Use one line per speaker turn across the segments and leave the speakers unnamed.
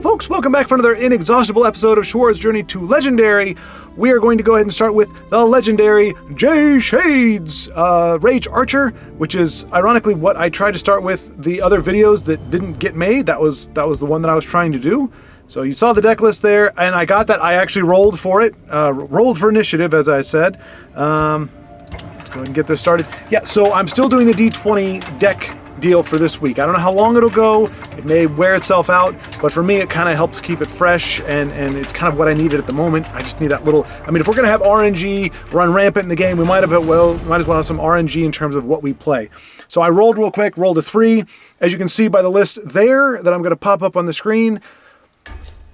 Folks, welcome back for another inexhaustible episode of Schwaard's Journey to Legendary. We are going to go ahead and start with the legendary J Shades Rage Archer, which is ironically what I tried to start with the other videos that didn't get made. That was the one that I was trying to do. So you saw the deck list there, and I got that. I actually rolled for it, rolled for initiative, as I said. Let's go ahead and get this started. Yeah, so I'm still doing the D20 deck deal for this week. I don't know how long it'll go. It may wear itself out, but for me it kind of helps keep it fresh, and it's kind of what I needed at the moment. I just need that little, I mean, if we're going to have RNG run rampant in the game, we might as well have some RNG in terms of what we play. So I rolled real quick, rolled a 3. As you can see by the list there that I'm going to pop up on the screen,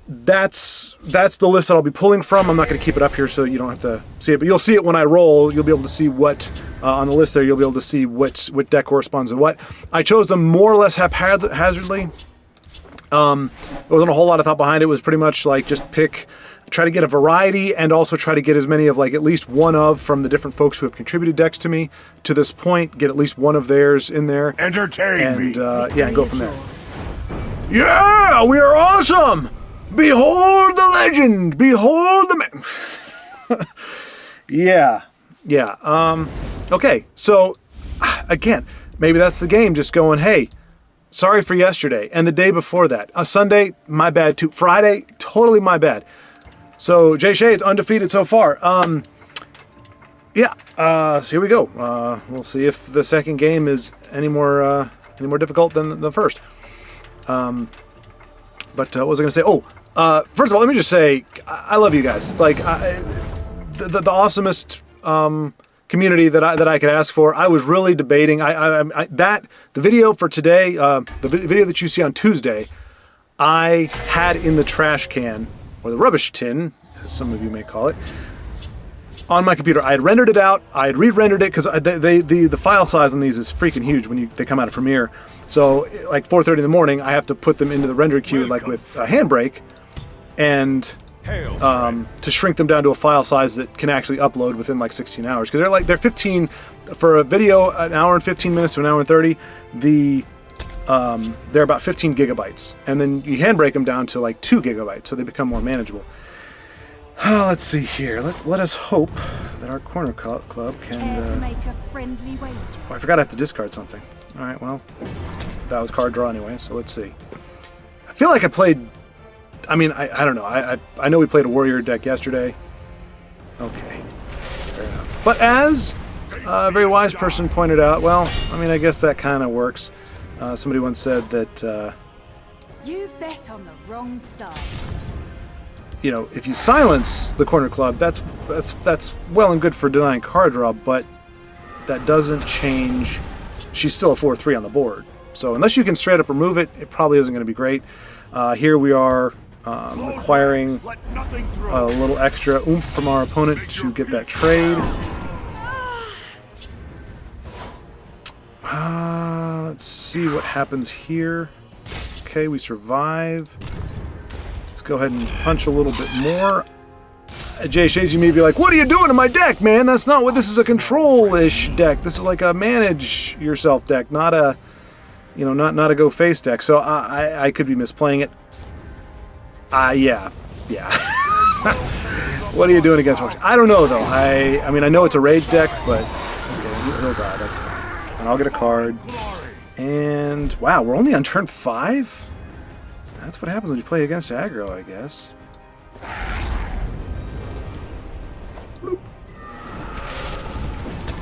that's the list that I'll be pulling from. I'm not going to keep it up here so you don't have to see it, but you'll see it when I roll. You'll be able to see what, on the list there, you'll be able to see what deck corresponds to what. I chose them more or less haphazardly. There wasn't a whole lot of thought behind it. It was pretty much like just try to get a variety, and also try to get as many of like at least one of from the different folks who have contributed decks to me to this point, get at least one of theirs in there.
Entertain me.
Yeah, and go from there. Yeah, we are awesome! Behold the legend! Behold the man! Yeah. Okay, so, again, maybe that's the game, just going, hey, sorry for yesterday, and the day before that. Sunday, my bad too. Friday, totally my bad. So, J Shades undefeated so far. So here we go. We'll see if the second game is any more difficult than the first. But what was I going to say? First of all, let me just say, I love you guys. Like, the awesomest community that I could ask for. I was really debating. The video for today, the video that you see on Tuesday, I had in the trash can, or the rubbish tin, as some of you may call it, on my computer. I had rendered it out. I had re-rendered it because the file size on these is freaking huge when they come out of Premiere. So, like 4:30 in the morning, I have to put them into the render queue, like with a Handbrake, and to shrink them down to a file size that can actually upload within like 16 hours. Because they're 15 for a video, an hour and 15 minutes to an hour and 30. They're about 15 gigabytes, and then you Handbrake them down to like 2 gigabytes, so they become more manageable. Let's see here. Let us hope that our corner club can.
Care to make a friendly wager?
Oh, I forgot I have to discard something. All right, well, that was card draw anyway, so let's see. I feel like I played. I mean, I don't know. I know we played a warrior deck yesterday. Okay, fair enough. But as a very wise person pointed out, well, I mean, I guess that kind of works. Somebody once said that.
You bet on the wrong side.
You know, if you silence the corner club, that's well and good for denying card draw, but that doesn't change. She's still a 4/3 on the board. So unless you can straight up remove it, it probably isn't going to be great. Here we are requiring a little extra oomph from our opponent to get that trade. Let's see what happens here. Okay, we survive. Let's go ahead and punch a little bit more. Jay Shades, you may be like, what are you doing to my deck, man? That's not what this is. A control-ish deck. This is like a manage yourself deck, not a, not a go face deck. So I could be misplaying it. Yeah. What are you doing against Rox? I don't know though. I mean I know it's a rage deck, but okay, he'll die. That's fine. And I'll get a card. And wow, we're only on turn 5. That's what happens when you play against aggro, I guess.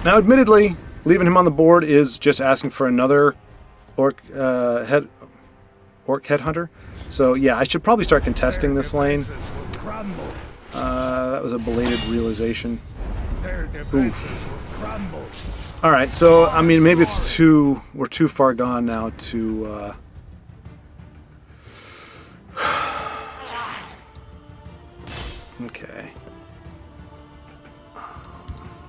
Now, admittedly, leaving him on the board is just asking for another orc headhunter. So yeah, I should probably start contesting this lane. That was a belated realization. Oof. All right, so I mean, maybe we're too far gone now to. Okay.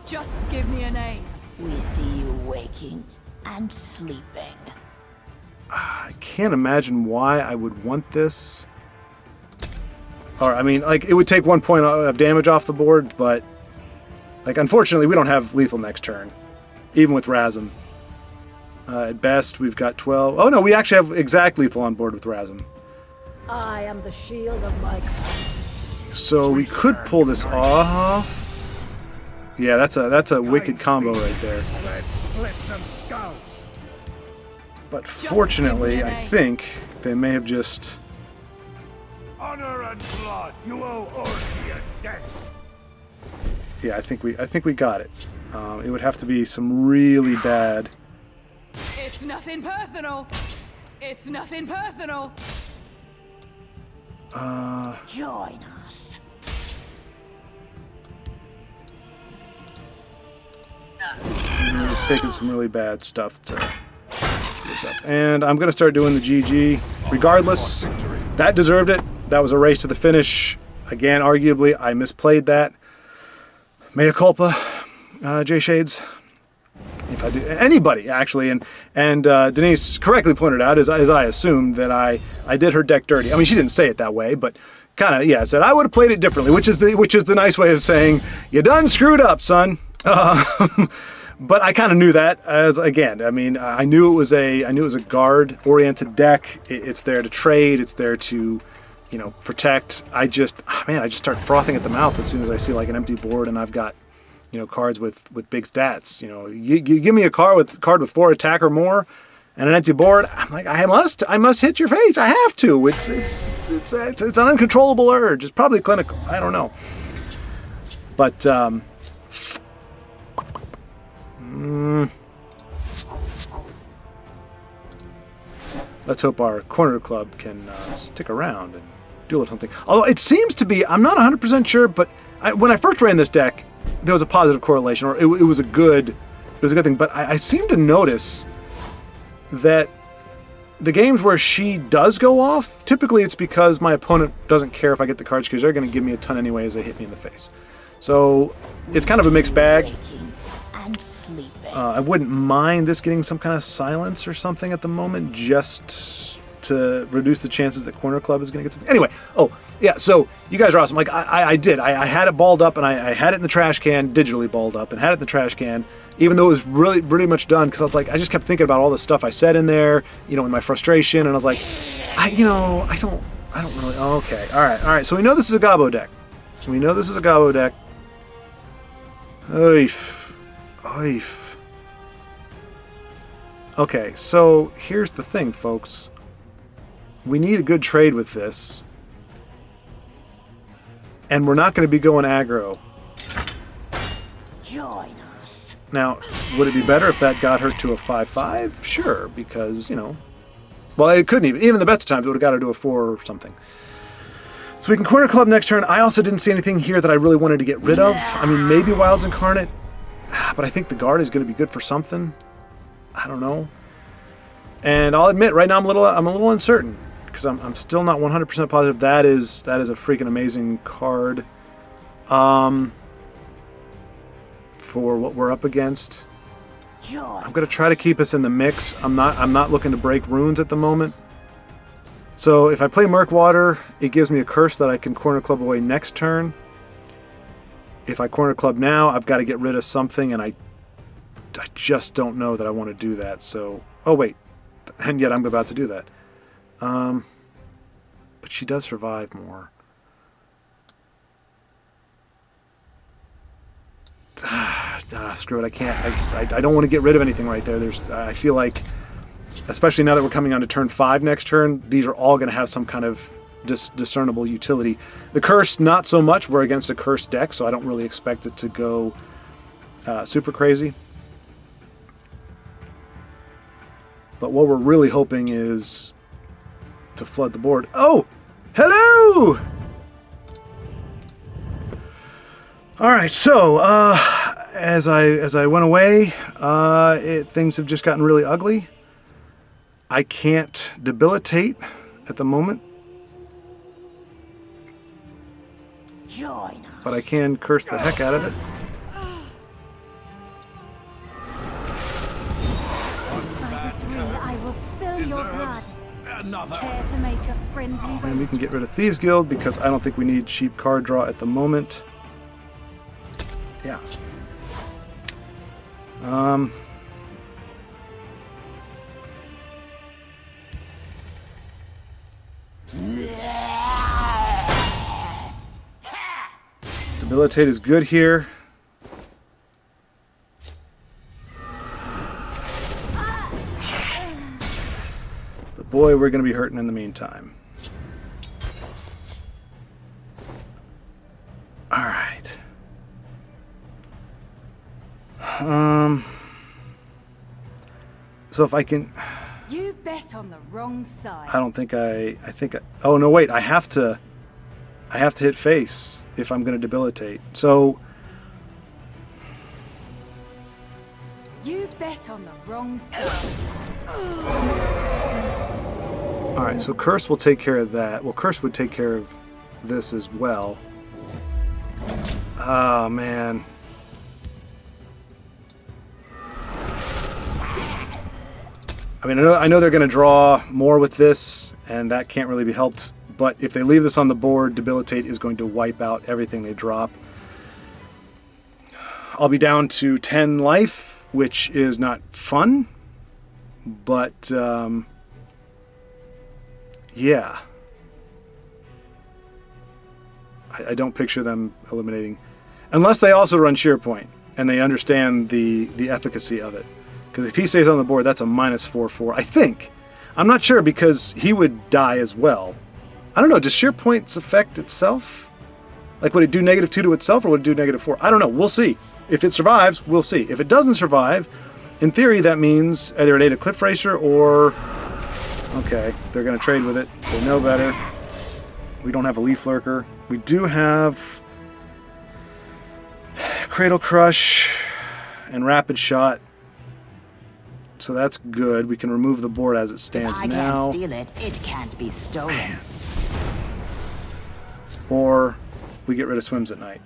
Just give me a name.
We see you waking and sleeping.
I can't imagine why I would want this. Or, I mean, like, it would take 1 point of damage off the board, but, like, unfortunately, we don't have lethal next turn, even with Razum. At best, we've got 12. Oh, no, we actually have exact lethal on board with Razum.
I am the shield of my country.
So we could pull this off. Yeah, that's a wicked combo right there.
Let's split some skulls.
But fortunately, I think they may have just...
Honor and blood. You owe Orky a debt.
Yeah, I think we got it. It would have to be some really bad...
It's nothing personal. It's nothing personal.
Join us.
We've taken some really bad stuff to screw this up. And I'm going to start doing the GG. Regardless, that deserved it. That was a race to the finish. Again, arguably, I misplayed that. Mea culpa, J Shades. If I do, anybody actually, and Denise correctly pointed out, as I assumed, that I did her deck dirty. I mean, she didn't say it that way, but kind of, yeah, said I would have played it differently, which is the nice way of saying you done screwed up, son. But I kind of knew that. As again, I mean, I knew it was a guard-oriented deck. It's there to trade. It's there to, protect. I just start frothing at the mouth as soon as I see like an empty board and I've got, cards with big stats. You give me a card with 4 attack or more, and an empty board. I'm like, I must hit your face. I have to. It's an uncontrollable urge. It's probably clinical. I don't know. But let's hope our corner club can stick around and do a little something. Although it seems to be, I'm not 100% sure, but when I first ran this deck, there was a positive correlation, or it was a good thing. But I seem to notice that the games where she does go off, typically it's because my opponent doesn't care if I get the cards because they're going to give me a ton anyway as they hit me in the face. So it's kind of a mixed bag.
Waking and sleeping.
I wouldn't mind this getting some kind of silence or something at the moment, just to reduce the chances that Corner Club is going to get something. Anyway, yeah, so you guys are awesome. Like, I did. I had it balled up, and I had it in the trash can, digitally balled up, and had it in the trash can, even though it was really pretty much done, because I was like, I just kept thinking about all the stuff I said in there, in my frustration, and I was like, I don't really, okay, all right, so we know this is a Gobbo deck. Oif. Okay, so here's the thing, folks. We need a good trade with this. And we're not going to be going aggro.
Join us.
Now, would it be better if that got her to a 5/5? Sure, because, well, it couldn't even the best of times, it would have got her to a 4 or something. So we can Corner Club next turn. I also didn't see anything here that I really wanted to get rid of. I mean, maybe Wild's Incarnate, but I think the guard is going to be good for something. I don't know. And I'll admit, right now I'm a little uncertain, because I'm still not 100% positive that is a freaking amazing card for what we're up against. I'm going to try to keep us in the mix. I'm not looking to break runes at the moment. So if I play Murkwater, it gives me a curse that I can Corner Club away next turn. If I Corner Club now, I've got to get rid of something, and I just don't know that I want to do that. So, oh wait, and yet I'm about to do that. But she does survive more. Screw it, I can't. I don't want to get rid of anything right there. I feel like, especially now that we're coming on to turn 5 next turn, these are all going to have some kind of discernible utility. The curse, not so much. We're against a cursed deck, so I don't really expect it to go super crazy. But what we're really hoping is to flood the board. Oh, hello! All right, so as I went away, things have just gotten really ugly. I can't debilitate at the moment,
Join us.
but I can curse the heck out of it.
By the three, I will spill your blood.
Another.
Care to make a friendly
And we
way?
can get rid of Thieves Guild because I don't think we need cheap card draw at the moment. Yeah. Debilitate is good here. But boy, we're going to be hurting in the meantime. Alright. So if I can...
You bet on the wrong side.
I don't think oh no, wait, I have to hit face if I'm going to debilitate. So
You bet on the wrong side.
all right, so Curse will take care of that. Well, Curse would take care of this as well. Oh man. I mean, I know they're going to draw more with this, and that can't really be helped. But if they leave this on the board, Debilitate is going to wipe out everything they drop. I'll be down to 10 life, which is not fun. But, yeah. I don't picture them eliminating. Unless they also run Sheer Point, and they understand the efficacy of it. Because if he stays on the board, that's a -4/4. I think. I'm not sure because he would die as well. I don't know. Does Sheer Point's affect itself? Like, would it do -2 to itself or would it do -4? I don't know. We'll see. If it survives, we'll see. If it doesn't survive, in theory, that means either it ate a Cliff Racer or... Okay, they're going to trade with it. They know better. We don't have a Leaf Lurker. We do have Cradle Crush and Rapid Shot. So that's good. We can remove the board as it stands
If I
now.
can't steal it, it can't be stolen.
Or we get rid of Swims at Night.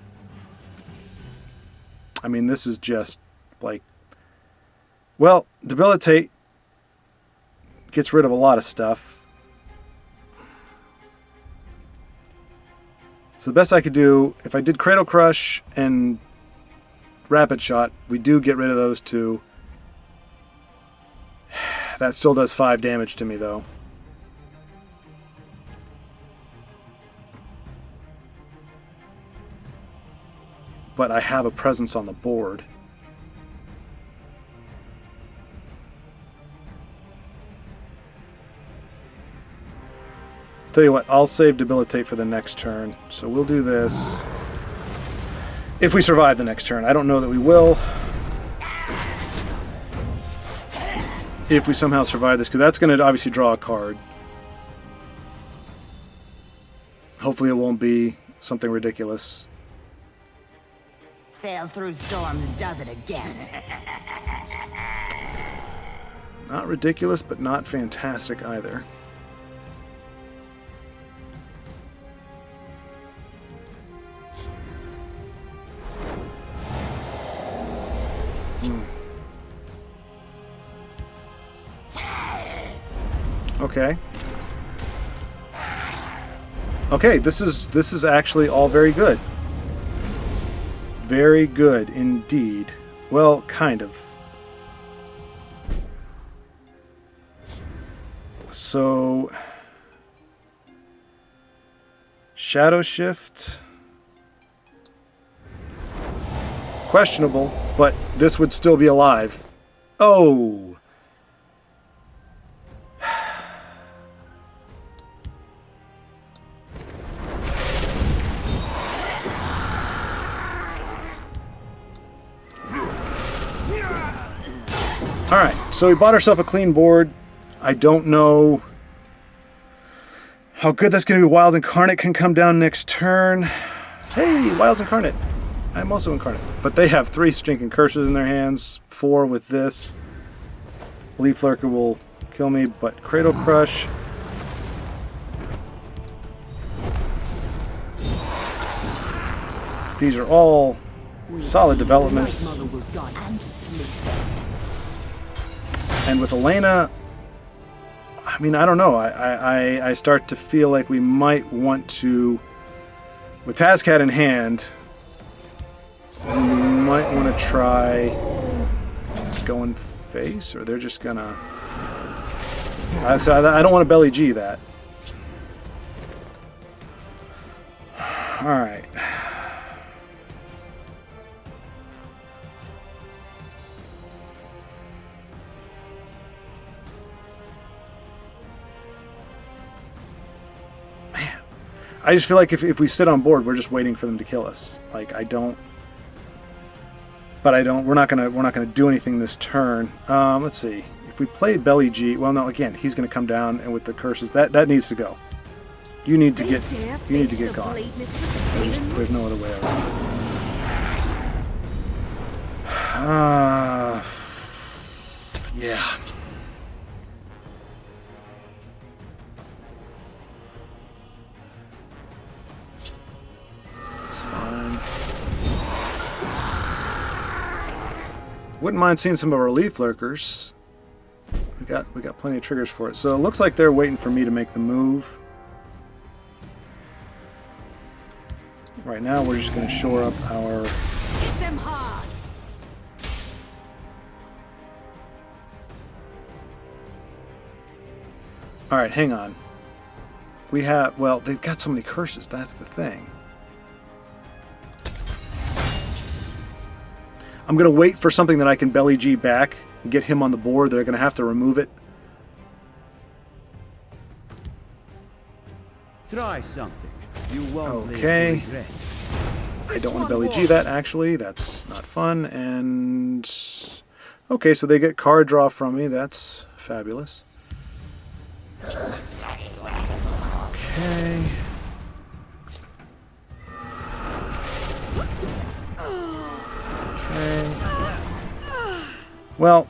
I mean, this is just like... Well, Debilitate gets rid of a lot of stuff. So the best I could do, if I did Cradle Crush and Rapid Shot, we do get rid of those two. That still does 5 damage to me, though. But I have a presence on the board. Tell you what, I'll save Debilitate for the next turn. So we'll do this. If we survive the next turn. I don't know that we will. If we somehow survive this, because that's going to obviously draw a card. Hopefully it won't be something ridiculous.
Sails through storms, does it again.
Not ridiculous, but not fantastic either. Okay. Okay, this is actually all very good. Very good indeed. Well, kind of. So Shadow Shift. Questionable, but this would still be alive. Oh. Alright, so we bought ourselves a clean board. I don't know how good that's going to be. Wild Incarnate can come down next turn. Hey, Wild's Incarnate. I'm also Incarnate. But they have 3 stinking curses in their hands. 4 with this. Leaf Lurker will kill me, but Cradle Crush. These are all solid developments. And with Elena, I mean, I don't know. I start to feel like we might want to, with Tazcat in hand, we might want to try going face, or they're just gonna. So I don't want to belly G that. All right. I just feel like if we sit on board, we're just waiting for them to kill us. Like I don't. But I don't. We're not gonna do anything this turn. Let's see. If we play Belly G, well, no. Again, he's gonna come down, and with the curses, that needs to go. You need to get gone. There's no other way around it. Yeah. That's fine. Wouldn't mind seeing some of our leaf lurkers. We got plenty of triggers for it. So it looks like they're waiting for me to make the move. Right now we're just going to shore up our...
Hit them hard.
Alright, hang on. We have... Well, they've got so many curses. That's the thing. I'm going to wait for something that I can Belly G back and get him on the board. They're going to have to remove it.
Try something. You won't
Okay.
live to regret.
I don't want to Belly G that, actually. That's not fun. And... Okay, so they get card draw from me. That's fabulous. Okay. Okay. Well...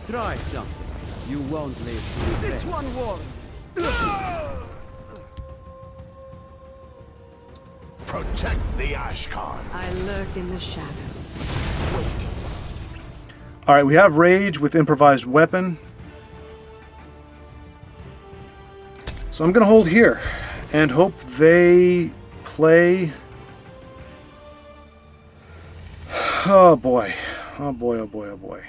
Try something. You won't live to regret.
This one won.
Protect the Ashkan.
I lurk in the shadows, waiting.
Alright, we have Rage with Improvised Weapon. So I'm going to hold here and hope they play... Oh boy. Oh boy, oh boy, oh boy.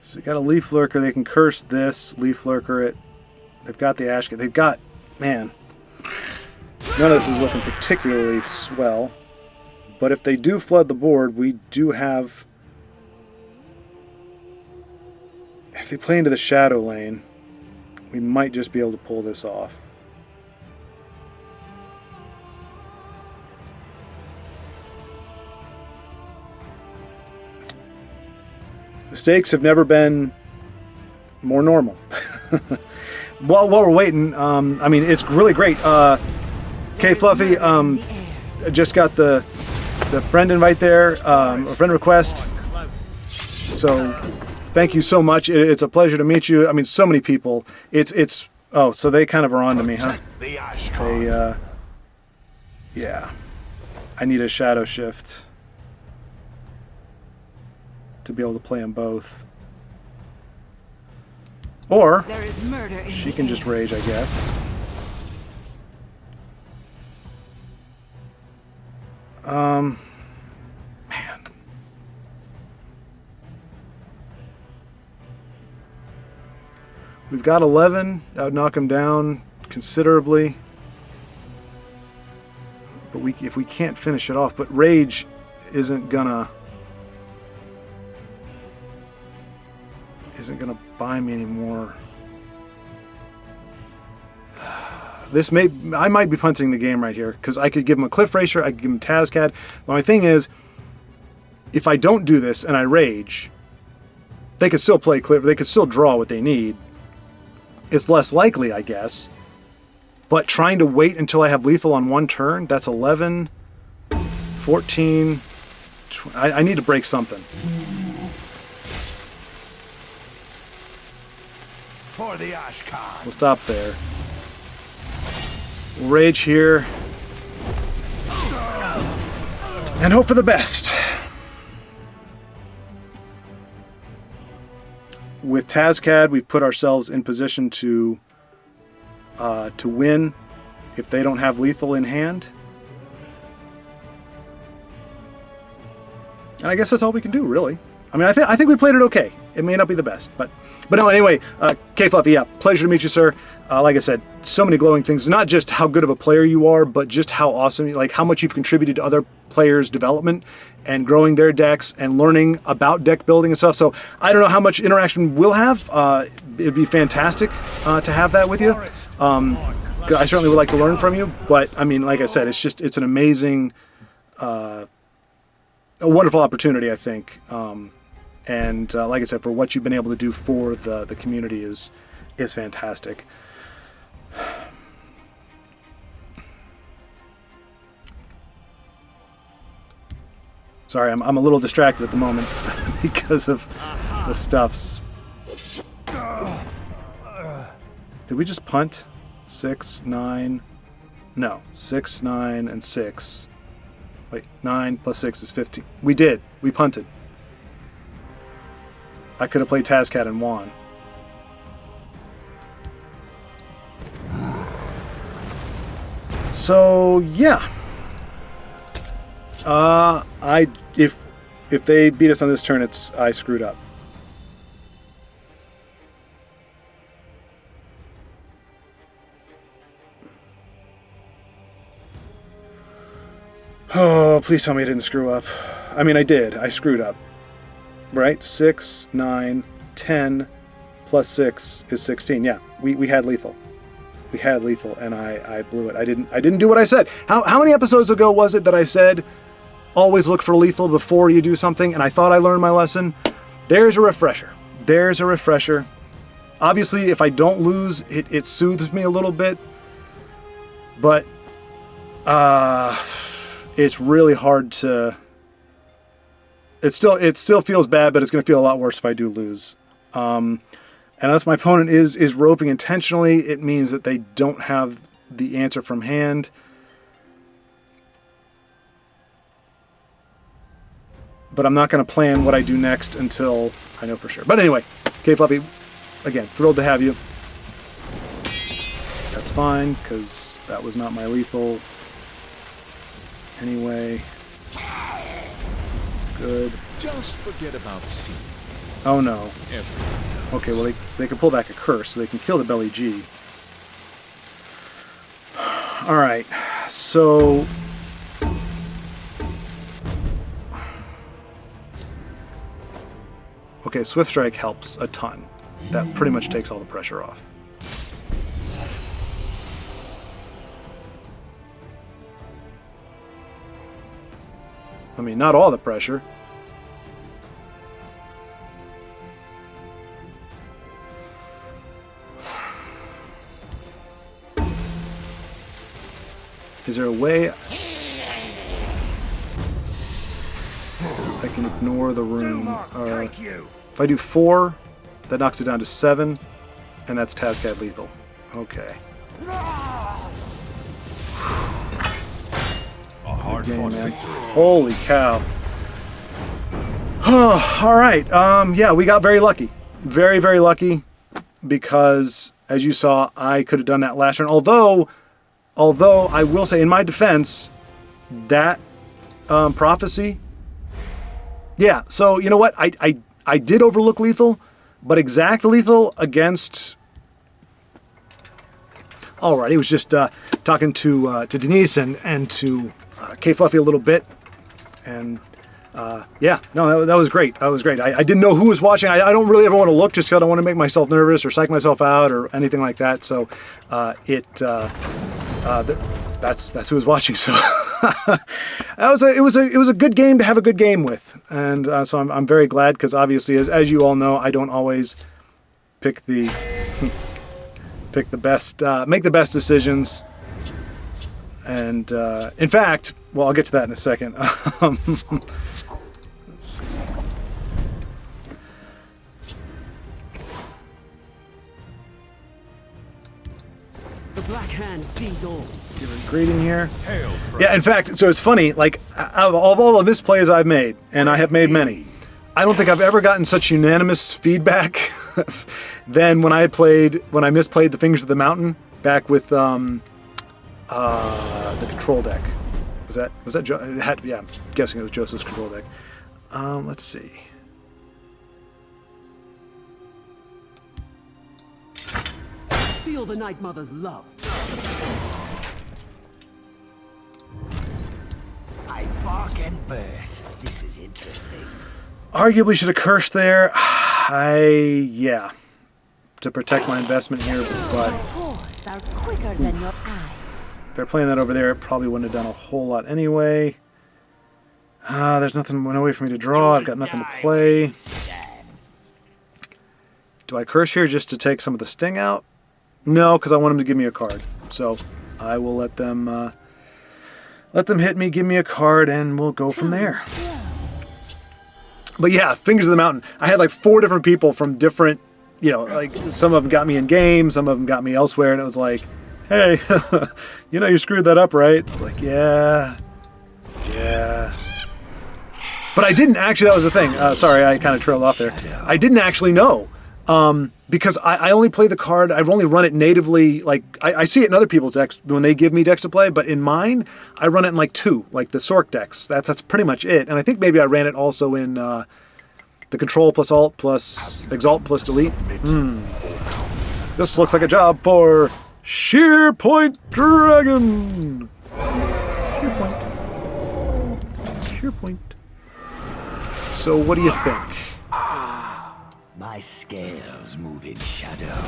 So you got a Leaf Lurker. They can curse this. Leaf Lurker it. They've got the Ash. They've got... Man. None of this is looking particularly swell. But if they do flood the board, we do have... If they play into the Shadow Lane, we might just be able to pull this off. The stakes have never been more normal. While we're waiting, I mean, it's really great. K Fluffy just got the friend invite there, a friend request. So thank you so much. It's a pleasure to meet you. I mean, so many people. It's oh, so they kind of are on to me, huh? They yeah. I need a shadow shift to be able to play them both. Or
There is murder in
she
the
can
air.
just rage, I guess. Man. We've got 11. That would knock him down considerably. But if we can't finish it off, but rage isn't gonna buy me anymore. I might be punting the game right here, because I could give him a Cliff Racer, I could give him Tazcad. The only thing is, if I don't do this and I rage, they could still play Cliff, they could still draw what they need. It's less likely, I guess. But trying to wait until I have lethal on one turn, that's 11, 14, I need to break something.
For the Ashkan.
We'll stop there. We'll rage here. And hope for the best. With Tazcad, we've put ourselves in position to win if they don't have lethal in hand. And I guess that's all we can do, really. I mean, I think we played it okay. It may not be the best, but no. Anyway, K Fluffy, yeah, pleasure to meet you, sir. Like I said, so many glowing things. Not just how good of a player you are, but just how awesome, like how much you've contributed to other players' development and growing their decks and learning about deck building and stuff. So I don't know how much interaction we'll have. It'd be fantastic to have that with you. I certainly would like to learn from you, but I mean, like I said, it's an amazing, a wonderful opportunity, I think. And like I said, for what you've been able to do for the community is fantastic. Sorry, I'm a little distracted at the moment because of the stuffs. Did we just punt? 6, 9. No, 6, 9, and 6. Wait, 9 plus 6 is 15. We did. We punted. I could have played Tazcat and won. So yeah. If they beat us on this turn, I screwed up. Oh, please tell me I didn't screw up. I mean, I did. I screwed up. Right? 6, 9, 10 plus 6 is 16. Yeah, we had lethal. We had lethal, and I blew it. I didn't do what I said. How many episodes ago was it that I said always look for lethal before you do something, and I thought I learned my lesson? There's a refresher. There's a refresher. Obviously, if I don't lose, it soothes me a little bit, but it's really hard to... It still feels bad, but it's going to feel a lot worse if I do lose. And unless my opponent is roping intentionally, it means that they don't have the answer from hand. But I'm not going to plan what I do next until I know for sure. But anyway, K Fluffy, again, thrilled to have you. That's fine, because that was not my lethal. Anyway. Good.
Just forget about C.
Oh no. Okay, well they can pull back a curse, so they can kill the Belly G. Alright, so... Okay, Swift Strike helps a ton. That pretty much takes all the pressure off. I mean, not all the pressure. Is there a way I can ignore the room? If I do 4, that knocks it down to 7, and that's Tazcat lethal. Okay. Good game, man. Holy cow. All right. Yeah, we got very lucky. Very, very lucky, because, as you saw, I could have done that last turn. Although I will say, in my defense, that prophecy... Yeah, so, you know what? I did overlook lethal, but exact lethal against... Alright, he was just talking to Denise and to K Fluffy a little bit. And, yeah, no, that was great. That was great. I didn't know who was watching. I don't really ever want to look just because I don't want to make myself nervous or psych myself out or anything like that. So, that's who was watching. So it was a good game to have a good game with, and so I'm very glad, because obviously, as you all know, I don't always pick the best, make the best decisions. And in fact, well, I'll get to that in a second. Let's see.
The Black Hand sees all.
Give a greeting here. Yeah, in fact, so it's funny, like, out of all the misplays I've made, and I have made many, I don't think I've ever gotten such unanimous feedback than when I misplayed the Fingers of the Mountain back with the control deck. Was that Joe? Yeah, I'm guessing it was Joseph's control deck. Let's see.
Feel the Night Mother's love.
I bargain birth. This is interesting.
Arguably should have cursed there. Yeah. To protect my investment here, but
Paws are quicker than your eyes.
if they're playing that over there, it probably wouldn't have done a whole lot anyway. There's nothing, no way for me to draw. I've got nothing to play. Do I curse here just to take some of the sting out? No, because I want him to give me a card. So I will let them hit me, give me a card, and we'll go from there. But yeah, Fingers of the Mountain. I had like 4 different people from different, like some of them got me in game, some of them got me elsewhere, and it was like, hey, you screwed that up, right? I was like, yeah. But I didn't actually, that was the thing. Sorry, I kind of trailed off there. I didn't actually know. Because I only play the card, I've only run it natively, like, I see it in other people's decks when they give me decks to play, but in mine, I run it in like 2, like the Sork decks. That's pretty much it. And I think maybe I ran it also in the Control plus Alt plus Exalt plus Delete. This looks like a job for Sheer Point Dragon! Sheer Point. So what do you think?
My scales move in shadow.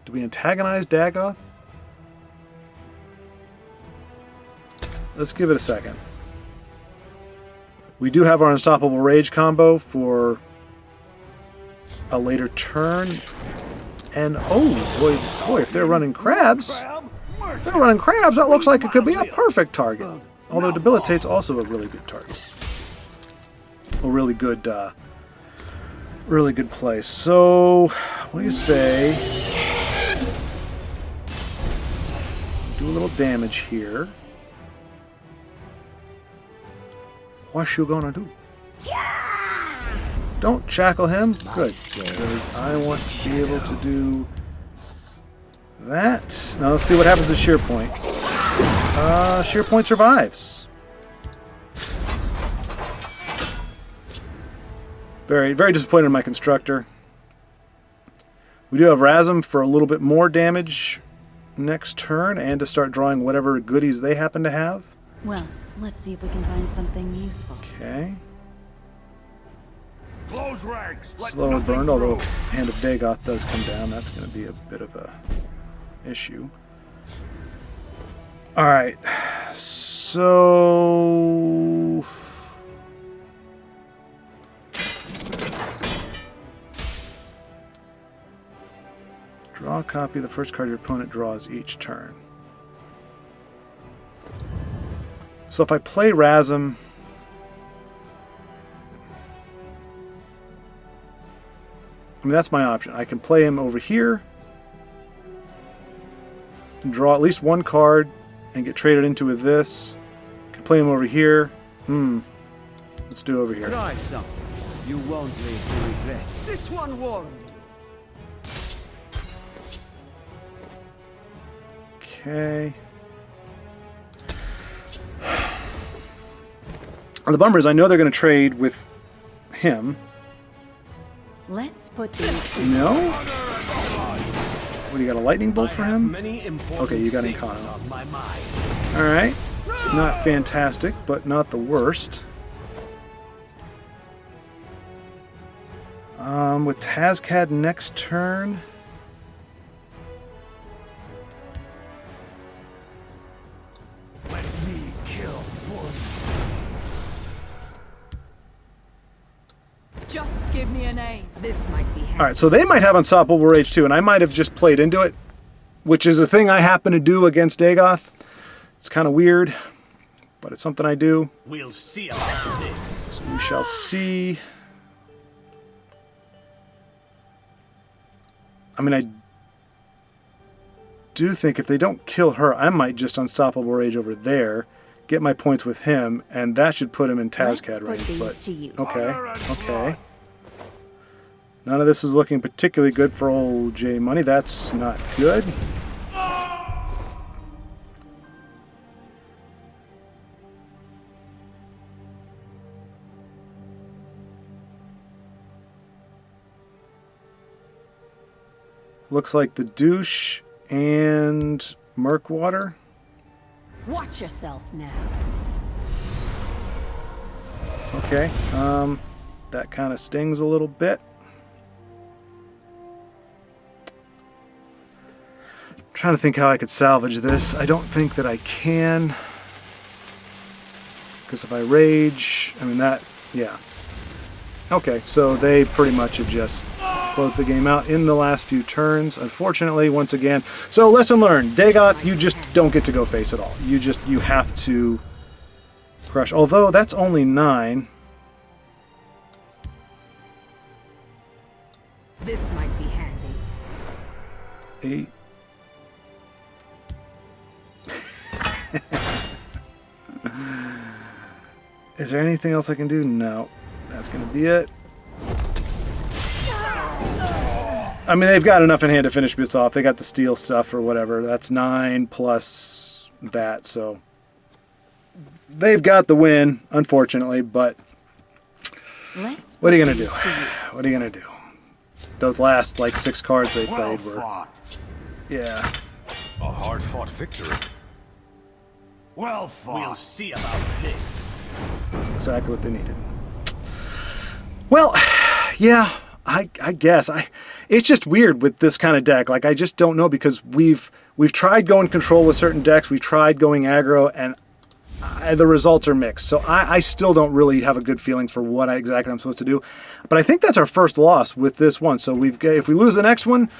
Do we antagonize Dagoth? Let's give it a second. We do have our Unstoppable Rage combo for a later turn. And, oh, boy, if they're running crabs, that looks like it could be a perfect target. Although Debilitate's also a really good target. A really good play. So, what do you say? Do a little damage here. What you gonna do? Don't shackle him. Good, because I want to be able to do that. Now let's see what happens to Sheer Point. Sheer Point survives. Very, very disappointed in my constructor. We do have Razum for a little bit more damage next turn and to start drawing whatever goodies they happen to have.
Well, let's see if we can find something useful.
Okay.
Close ranks. Let
Slow and
nothing
burned, although
through.
Hand of Dagoth does come down. That's going to be a bit of a issue. Alright. So... Draw a copy of the first card your opponent draws each turn. So if I play Razum, I mean, that's my option. I can play him over here, and draw at least one card, and get traded into with this. Can play him over here. Let's do it over here.
Try something. You won't live to regret. This one warned you.
Okay. The bummer is I know they're going to trade with him.
Let's put these to
No? What, do you got a lightning bolt for him? Okay, you got Incarno. Alright. Not fantastic, but not the worst. With Tazcad next turn...
Let me kill for you.
Just give me a name.
This might be
Alright, so they might have Unstoppable Rage too, and I might have just played into it, which is a thing I happen to do against Dagoth. It's kind of weird, but it's something I do.
We'll see about this.
So we shall see. I mean, I do think if they don't kill her, I might just Unstoppable Rage over there, get my points with him, and that should put him in Tazcad range. But okay, okay. None of this is looking particularly good for old J Money. That's not good. looks like the douche and Murkwater.
Watch yourself now.
Okay, that kind of stings a little bit. I'm trying to think how I could salvage this. I don't think that I can. Because if I rage, I mean that, yeah. Okay, so they pretty much have just closed the game out in the last few turns, unfortunately, once again. So lesson learned, Dagoth, you just don't get to go face at all. You have to crush. Although that's only 9.
This might be handy.
8. Is there anything else I can do? No. That's going to be it. I mean, they've got enough in hand to finish this off. They got the steel stuff or whatever. That's 9 plus that, so they've got the win, unfortunately, but what are you going to do? What are you going to do? Those last, like, 6 cards they played were... Yeah.
A hard-fought victory. Well fought. We'll see about this.
Exactly what they needed. Well, yeah, I guess. It's just weird with this kind of deck. Like, I just don't know, because we've tried going control with certain decks. We've tried going aggro, and the results are mixed. So I still don't really have a good feeling for what exactly I'm supposed to do. But I think that's our first loss with this one. So if we lose the next one,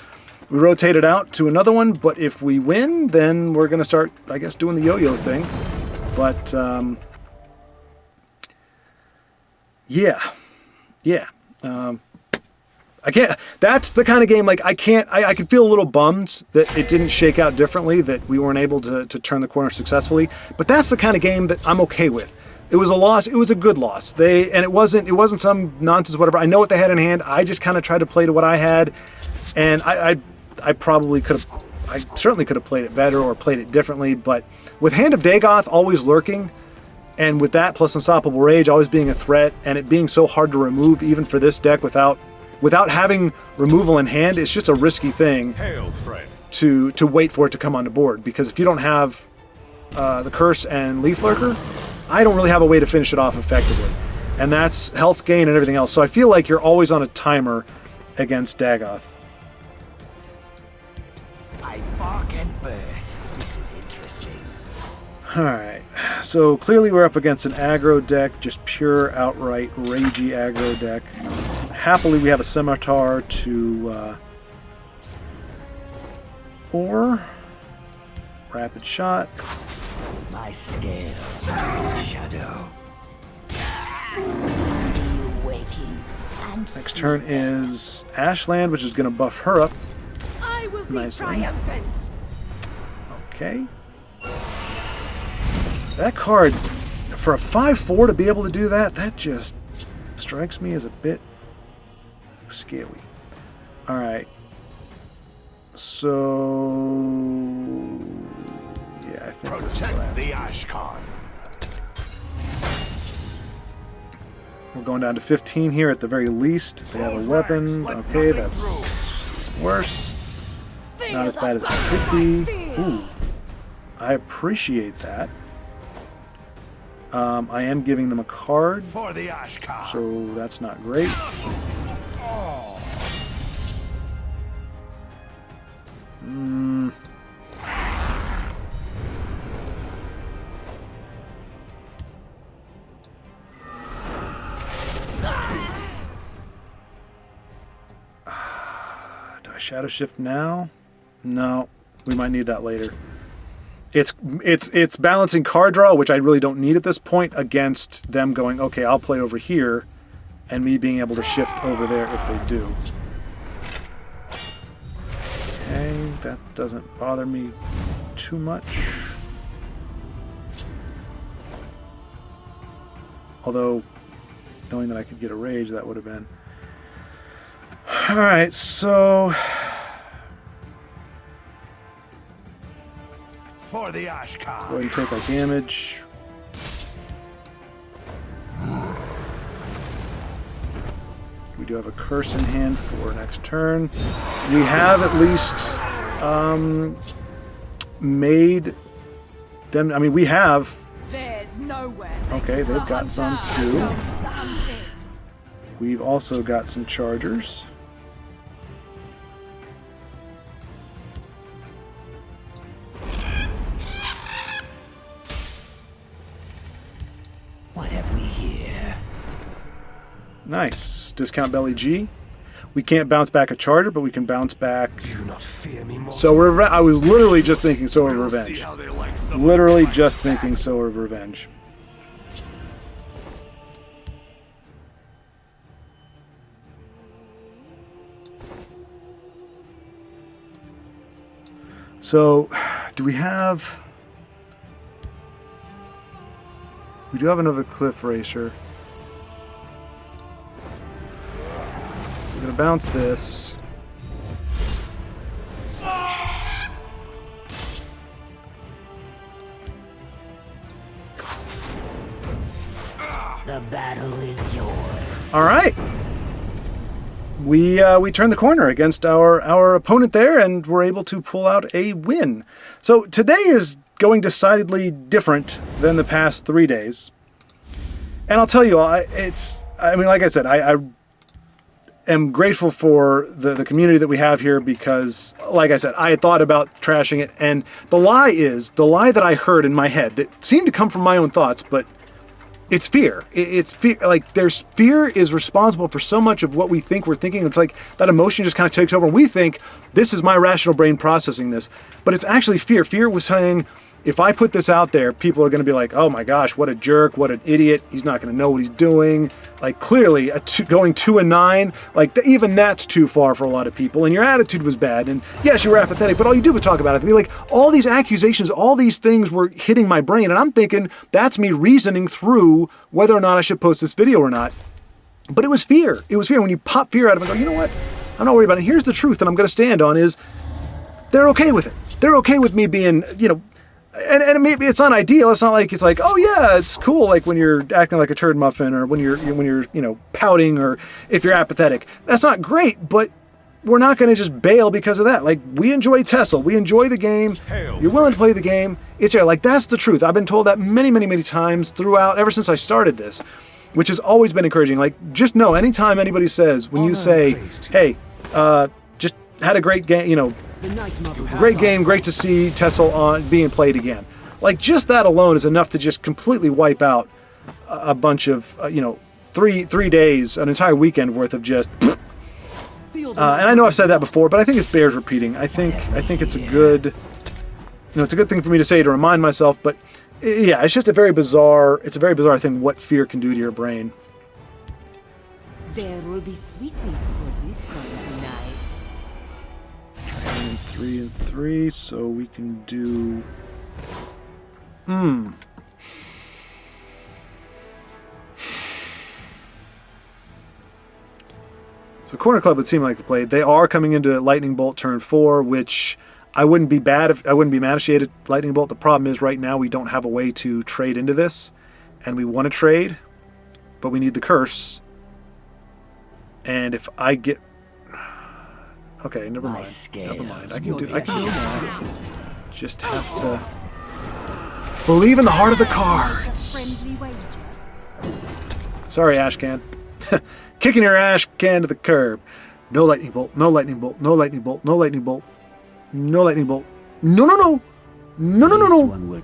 we rotate it out to another one. But if we win, then we're going to start, I guess, doing the yo-yo thing. But, yeah. I can't, that's the kind of game, like, I can feel a little bummed that it didn't shake out differently, that we weren't able to turn the corner successfully, but that's the kind of game that I'm okay with. It was a loss, it was a good loss. And it wasn't some nonsense, whatever. I know what they had in hand, I just kind of tried to play to what I had, and I certainly could have played it better or played it differently, but with Hand of Dagoth always lurking, and with that plus Unstoppable Rage always being a threat, and it being so hard to remove even for this deck without having removal in hand, it's just a risky thing to wait for it to come on the board. Because if you don't have the Curse and Leaf Lurker, I don't really have a way to finish it off effectively. And that's health gain and everything else. So I feel like you're always on a timer against Dagoth.
I bark and birth. This is interesting.
Alright, so clearly we're up against an aggro deck, just pure, outright, ragey aggro deck. Happily we have a Scimitar to, or Rapid Shot.
My scales shadow. See you waking and
Next turn is Ashland, which is going to buff her up.
I will be
Nicely.
triumphant.
Okay. That card, for a 5/4 to be able to do that, that just strikes me as a bit scary. Alright. So... yeah, I think this is what I have.
Protect the Ashkan.
We're going down to 15 here at the very least. They have a weapon. Okay, that's worse. Not as bad as it could be. Ooh. I appreciate that. I am giving them a card,
For the Ashkan.
so that's not great. Do I Shadow Shift now? No, we might need that later. It's balancing card draw, which I really don't need at this point, against them going, okay, I'll play over here, and me being able to shift over there if they do. Okay, that doesn't bother me too much. Although, knowing that I could get a rage, that would have been... Alright, so...
For the Ashkan.
Go ahead and take our damage. We do have a curse in hand for next turn. We have at least made them. I mean, we have.
There's nowhere.
Okay, they've got some too. We've also got some chargers.
What have we here?
Nice. Discount belly G. We can't bounce back a charger, but we can bounce back.
Do not fear me, mortal.
So I was literally just thinking Soul of Revenge.
See how they like someone
Literally
like
just
that.
thinking Soul of Revenge. So, do we have... We do have another Cliff Racer. We're going to bounce this.
The battle is yours.
All right. We turned the corner against our opponent there, and we're able to pull out a win. So today is going decidedly different than the past 3 days. And I'll tell you, I mean, like I said, I am grateful for the community that we have here because, like I said, I had thought about trashing it, and the lie that I heard in my head that seemed to come from my own thoughts, but it's fear. It's fear. Like, fear is responsible for so much of what we think we're thinking. It's like that emotion just kind of takes over, and we think this is my rational brain processing this, but it's actually fear. Fear was saying, if I put this out there, people are going to be like, oh my gosh, what a jerk, what an idiot, he's not going to know what he's doing. Like, clearly, going 2-9, like, even that's too far for a lot of people, and your attitude was bad, and yes, you were apathetic, but all you did was talk about it. Like, all these accusations, all these things were hitting my brain, and I'm thinking, that's me reasoning through whether or not I should post this video or not. But it was fear. It was fear. When you pop fear out of it and go, you know what, I'm not worried about it. Here's the truth that I'm going to stand on is, they're okay with it. They're okay with me being, you know, and maybe it's not ideal. It's not like it's like, oh yeah, it's cool. Like when you're acting like a turd muffin, or when you're you know, pouting, or if you're apathetic. That's not great, but we're not going to just bail because of that. Like, we enjoy Tessel, we enjoy the game. You're willing to play the game. It's there. Like, that's the truth. I've been told that many, many, many times throughout, ever since I started this, which has always been encouraging. Like, just know, anytime anybody says, when you say, hey, just had a great game, you know. Great game, great to see Tessel on being played again. Like, just that alone is enough to just completely wipe out a bunch of, you know, three days, an entire weekend worth of just. And I know I've said that before, but I think it bears repeating. I think it's a good, you know, it's a good thing for me to say to remind myself. But yeah, it's just a very bizarre thing what fear can do to your brain.
There will be sweetmeats for this one tonight.
And 3 and 3, so we can do. So Corner Club would seem like the play. They are coming into Lightning Bolt turn 4, which I wouldn't be mad if she had Lightning Bolt. The problem is right now we don't have a way to trade into this, and we want to trade, but we need the curse. And if I get. Okay, never mind. Never mind. I can do it now. Just have to believe in the heart of the cards. Sorry, Ashcan. Kicking your Ashcan to the curb. No lightning bolt. No lightning bolt. No lightning bolt. No lightning bolt. No lightning bolt. No, no, no. No, no, no, no.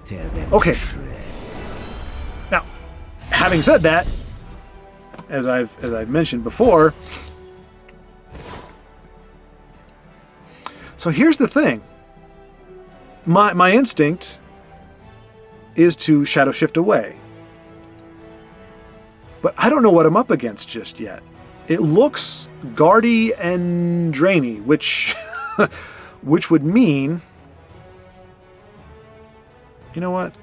Okay. Now, having said that, as I've mentioned before. So here's the thing. My instinct is to shadow shift away. But I don't know what I'm up against just yet. It looks guardy and drainy, which would mean, you know what?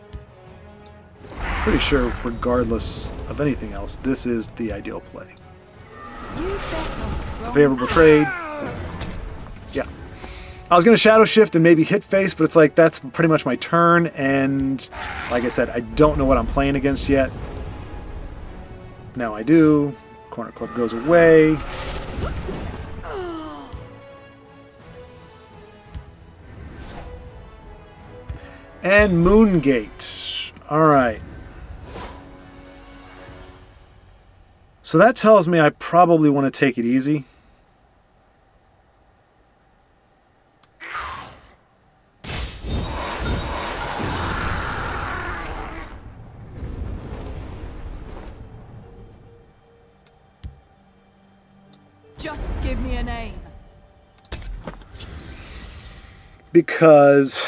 Pretty sure regardless of anything else, this is the ideal play. It's a favorable trade. Yeah. I was going to shadow shift and maybe hit face, but it's like that's pretty much my turn, and like I said, I don't know what I'm playing against yet. Now I do. Corner Club goes away. And Moongate. Alright. So that tells me I probably want to take it easy.
Just give me a name.
Because,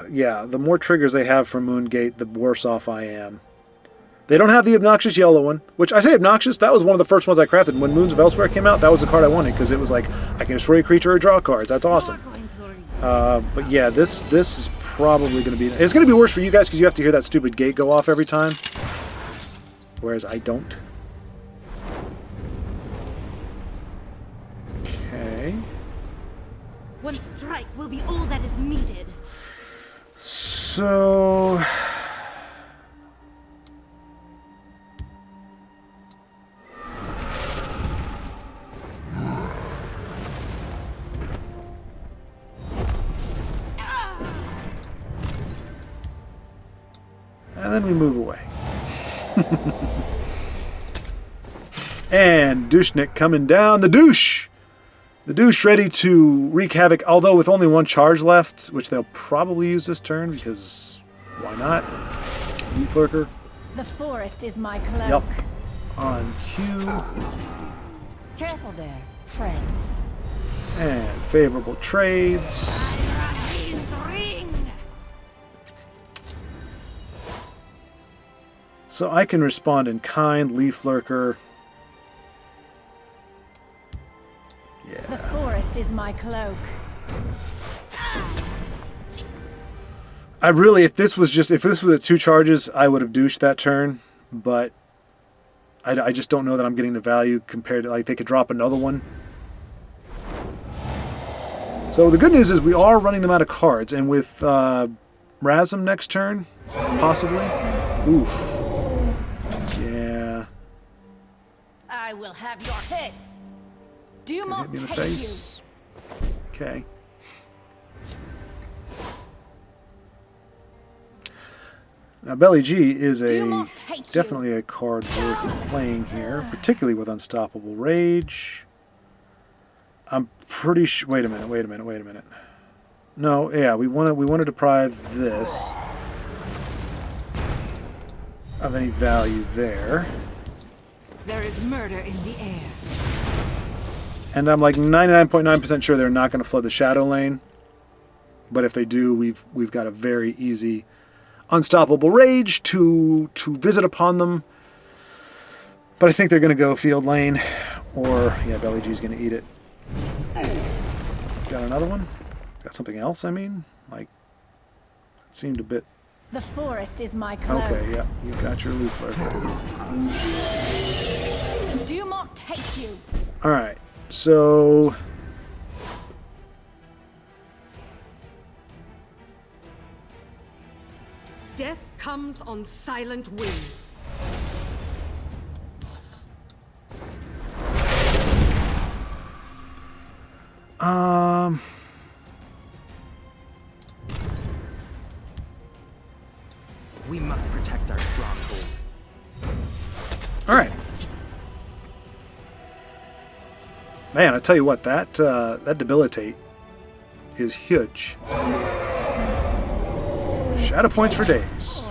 yeah, the more triggers they have for Moongate, the worse off I am. They don't have the obnoxious yellow one, which I say obnoxious, that was one of the first ones I crafted. When Moons of Elsewhere came out, that was the card I wanted, because it was like, I can destroy a creature or draw cards. That's awesome. But yeah, this is probably going to be... It's going to be worse for you guys, because you have to hear that stupid gate go off every time. Whereas I don't. Okay.
One strike will be all that is needed.
So... And then we move away. And Douchnik coming down. The douche! The douche ready to wreak havoc, although with only one charge left, which they'll probably use this turn, because why not? Leaf Lurker.
The forest is my cloak.
Yep. On cue.
Careful there, friend.
And favorable trades. So I can respond in kind, Leaf Lurker. Yeah.
The forest is my cloak.
I really, if this was the 2 charges, I would have douched that turn, but I just don't know that I'm getting the value compared to, like, they could drop another one. So the good news is we are running them out of cards, and with Razum next turn, possibly. Oof. Yeah.
I will have your head. Do
Can hit me in the face. Okay. Now, Belly G is definitely a card worth playing here, particularly with Unstoppable Rage. I'm pretty sure. Wait a minute. No, yeah, we want to deprive this of any value there.
There is murder in the air.
And I'm like 99.9% sure they're not going to flood the Shadow Lane. But if they do, we've got a very easy Unstoppable Rage to visit upon them. But I think they're going to go Field Lane, or yeah, Belly G's going to eat it. Got another one? Got something else? I mean, like, it seemed a bit.
The forest is my cloak.
Okay, yeah, you got your Leaf Lurker.
Do not take you.
All right, so.
Death comes on silent wings.
We must protect our stronghold.
All right. Man, I tell you what, that debilitate is huge. Shadow points for days.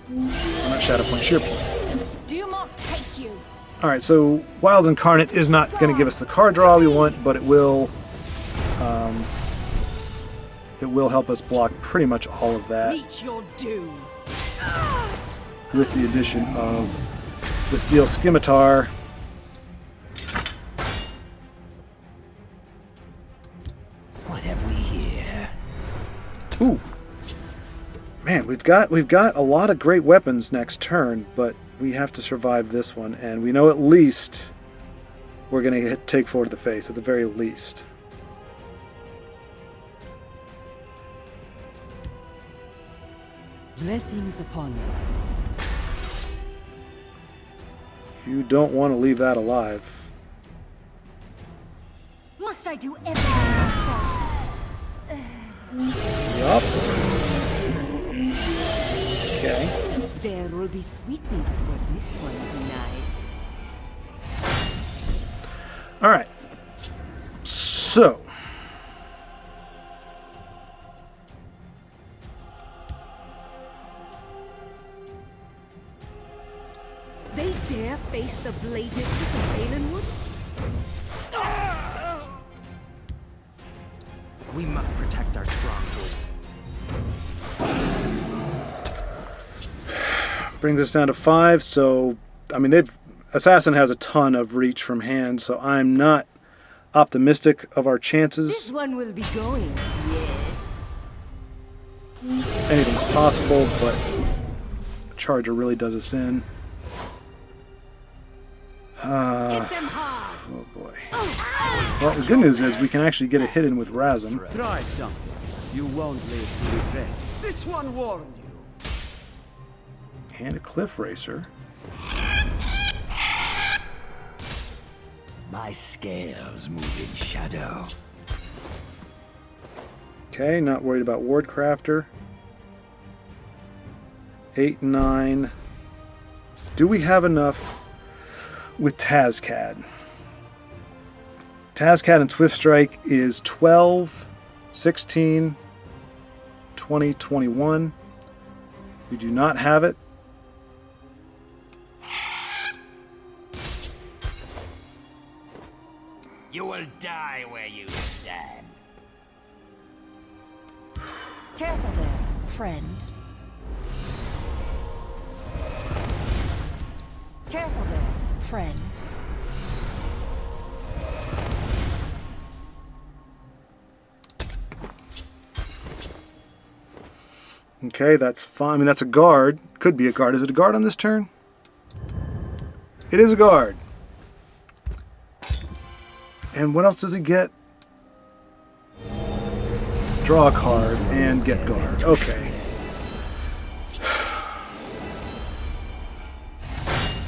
Well, not shadow point, sheer point.
Do not take you.
All right, so Wild Incarnate is not going to give us the card draw we want, but it will help us block pretty much all of that.
Meet your doom.
With the addition of the Steel Scimitar.
What have we here?
Ooh. Man, we've got a lot of great weapons next turn, but we have to survive this one, and we know at least we're going to take 4 to the face, at the very least.
Blessings upon you.
You don't want to leave that alive.
Must I do everything myself?
Yup. Okay.
There will be sweetmeats for this one tonight.
All right. So.
They dare face the blade mistress of Valenwood?
We must protect our stronghold.
Brings us down to 5, so I mean Assassin has a ton of reach from hand, so I'm not optimistic of our chances.
This one will be going, yes.
Anything's possible, but the Charger really does us in.
Hit them hard.
Oh boy. Well, the good news is we can actually get a hit in with Razum.
Try something. You won't live to regret. This one warned you.
And a Cliff Racer.
My scales move in shadow.
Okay, not worried about Wardcrafter. 8, 9. Do we have enough with Tazcad? Tazcad and Swift Strike is 12, 16, 20, 21. We do not have it.
You will die where you stand.
Careful there, friend. Careful there, friend.
Okay, that's fine. I mean, that's a guard. Could be a guard. Is it a guard on this turn? It is a guard. And what else does he get? Draw a card and get guard. Okay.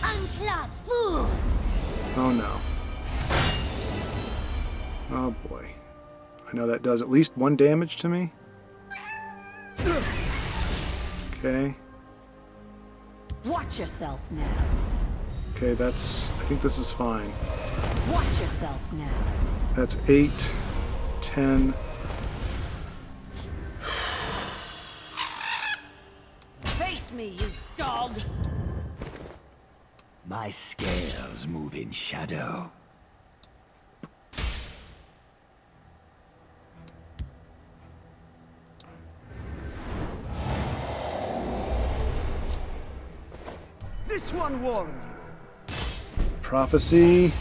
Unclad fools!
Oh no. Oh boy. I know that does at least 1 damage to me. Okay.
Watch yourself now.
Okay, that's... I think this is fine.
Watch yourself now.
That's 8, 10...
Face me, you dog!
My scales move in shadow.
This one warned you.
Prophecy.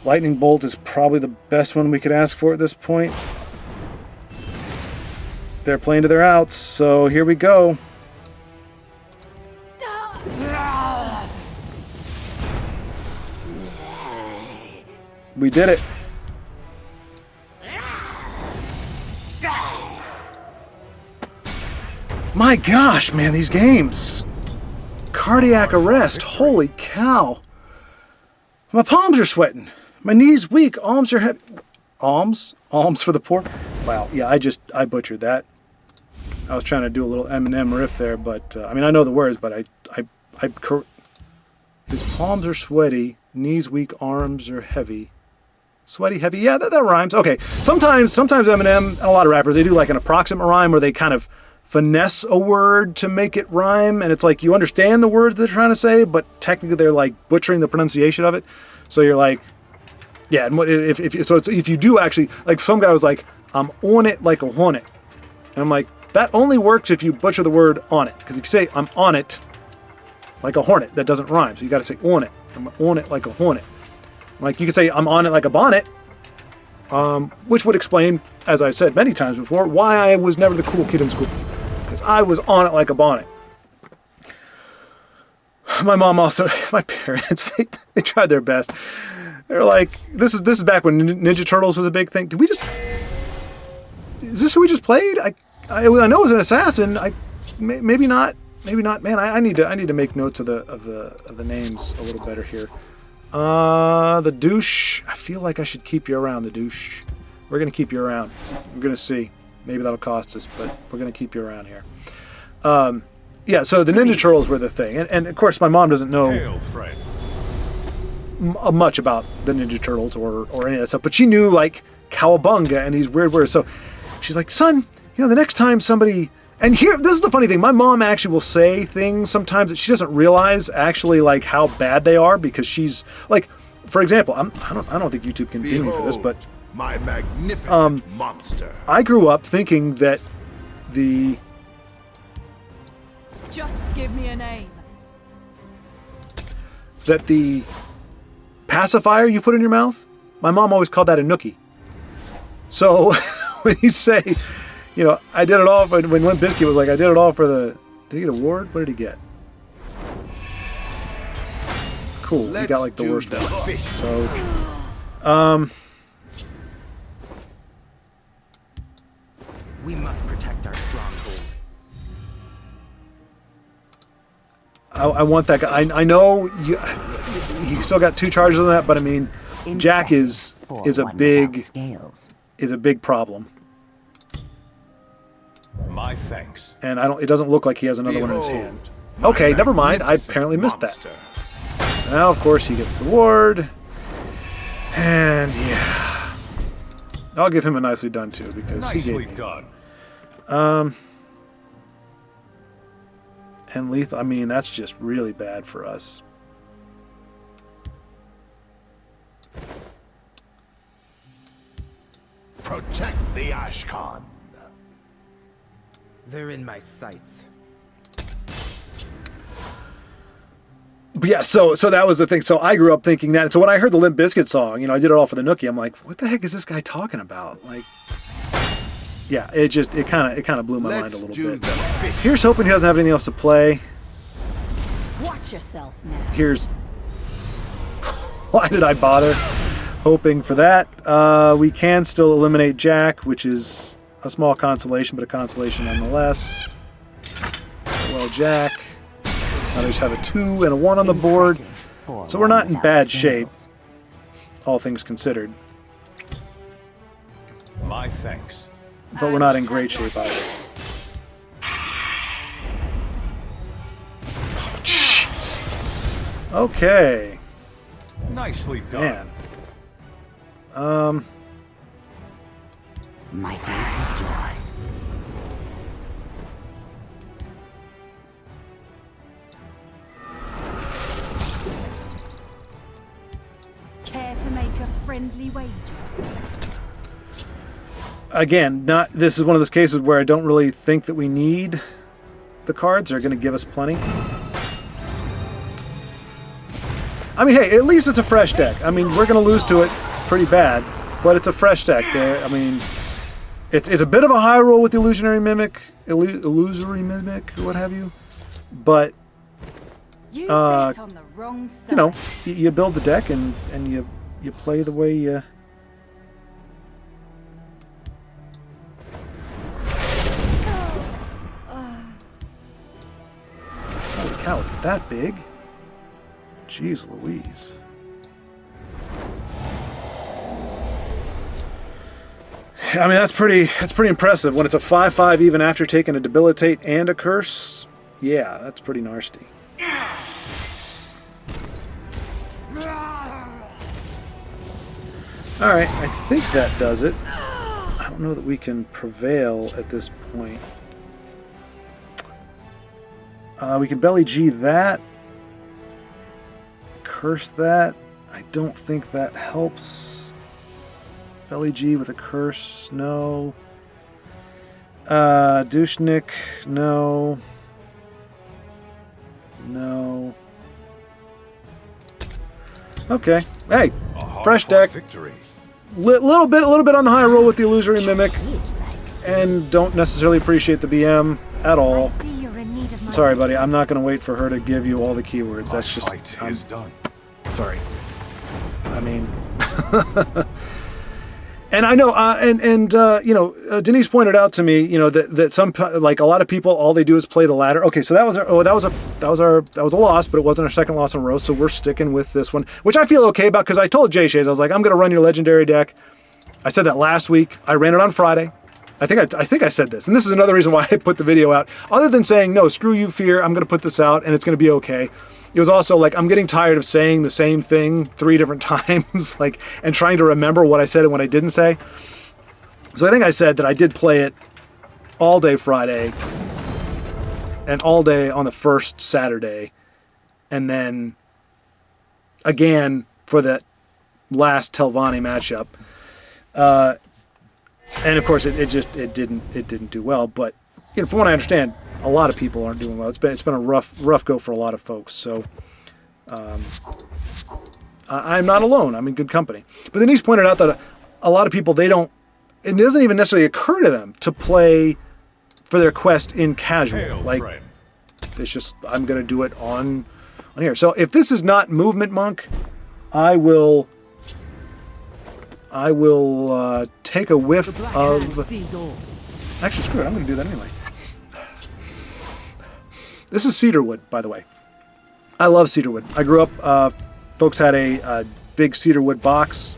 Lightning Bolt is probably the best one we could ask for at this point. They're playing to their outs, so here we go. We did it. My gosh, man, these games. Cardiac arrest. Holy cow. My palms are sweating. My knees weak. Arms are heavy. Alms? Alms for the poor? Wow, yeah, I butchered that. I was trying to do a little Eminem riff there, but, I mean, I know the words, but his palms are sweaty, knees weak, arms are heavy. Sweaty, heavy, yeah, that rhymes. Okay, sometimes Eminem, and a lot of rappers, they do like an approximate rhyme where they kind of finesse a word to make it rhyme, and it's like you understand the words they're trying to say, but technically they're like butchering the pronunciation of it. So you're like, yeah, and if you do actually, like some guy was like, I'm on it like a hornet. And I'm like, that only works if you butcher the word on it. Because if you say I'm on it like a hornet, that doesn't rhyme. So you got to say on it. I'm on it like a hornet. Like you could say I'm on it like a bonnet, which would explain, as I've said many times before, why I was never the cool kid in school. Because I was on it like a bonnet. My mom also, my parents, they tried their best. They're like, this is back when Ninja Turtles was a big thing. Is this who we just played? I know it was an assassin. Maybe not maybe not. Man, I need to make notes of the names a little better here. The douche. I feel like I should keep you around, the douche. We're gonna keep you around. We're gonna see. Maybe that'll cost us, but we're gonna keep you around here. Yeah. So the Ninja Turtles were the thing, and of course my mom doesn't know
Hail, friend.
much about the Ninja Turtles or any of that stuff, but she knew like cowabunga and these weird words. So she's like, son, you know, the next time somebody, and here, this is the funny thing, my mom actually will say things sometimes that she doesn't realize actually like how bad they are, because she's like, for example, I don't think YouTube can do me for this, but
my magnificent monster.
I grew up thinking that the
Just give me a name.
pacifier you put in your mouth, my mom always called that a nookie. So when you say, you know, I did it all for, when Limp Bizkit was like, I did it all for the, did he get an award? What did he get? Cool, he got like the worst ones. So,
We must protect our stronghold.
I want that guy. I know you still got 2 charges on that, but I mean, Jack is a big problem.
My thanks.
And it doesn't look like he has another one in his hand. Okay, never mind. I apparently missed that. So now, of course, he gets the ward. And yeah, I'll give him a nicely done too, because he
Nicely
gave me.
done.
And lethal. I mean, that's just really bad for us.
Protect the Ashkan.
They're in my sights.
But yeah, so that was the thing. So I grew up thinking that. And so when I heard the Limp Bizkit song, you know, I did it all for the nookie. I'm like, what the heck is this guy talking about? Like, yeah, it kind of blew my mind a little bit. Here's hoping he doesn't have anything else to play.
Watch yourself now.
Here's why did I bother hoping for that? We can still eliminate Jack, which is a small consolation, but a consolation nonetheless. Well, Jack. Now they just have a 2 and a 1 on the board, so we're not in bad shape, all things considered.
My thanks.
But we're not in great shape either. Oh, jeez. Okay.
Nicely done.
Man.
My thanks is yours.
Care to make a friendly wager?
Again, this is one of those cases where I don't really think that we need the cards. They're going to give us plenty. I mean, hey, at least it's a fresh deck. I mean, we're going to lose to it pretty bad, but it's a fresh deck there. I mean, it's a bit of a high roll with the Illusory Mimic, or what have you. But,
You bet on the wrong side.
you know, you build the deck and you play the way you... Holy cow, is it that big? Jeez Louise. I mean, that's pretty impressive. When it's a 5/5 even after taking a debilitate and a curse, yeah, that's pretty nasty. Alright, I think that does it. I don't know that we can prevail at this point. We can belly G that. Curse that. I don't think that helps. Belly G with a curse, no. Douchnik, no. No. Okay. Hey, fresh deck.
Victory.
Little bit on the high roll with the Illusory Mimic, and don't necessarily appreciate the BM at all. Sorry, buddy. I'm not going to wait for her to give you all the keywords. That's just.
Is done.
Sorry. I mean, And I know, you know, Denise pointed out to me, you know, that some, like a lot of people, all they do is play the ladder. Okay, so that was a loss, but it wasn't our second loss in a row. So we're sticking with this one, which I feel okay about because I told Jay Shays, I was like, I'm going to run your legendary deck. I said that last week. I ran it on Friday. I think I said this, and this is another reason why I put the video out. Other than saying no, screw you, Fear. I'm going to put this out, and it's going to be okay. It was also like I'm getting tired of saying the same thing 3 different times, like, and trying to remember what I said and what I didn't say. So I think I said that I did play it all day Friday and all day on the first Saturday, and then again for that last Telvanni matchup. And of course, it didn't do well. But you know, from what I understand, a lot of people aren't doing well. It's been a rough go for a lot of folks. So I'm not alone. I'm in good company. But Denise pointed out that a lot of people, it doesn't even necessarily occur to them to play for their quest in casual.
Hail,
like
friend.
it's just I'm going to do it on here. So if this is not Movement Monk, I will take a whiff of. Actually, screw it. I'm going to do that anyway. This is cedarwood, by the way. I love cedarwood. I grew up. Folks had a big cedarwood box,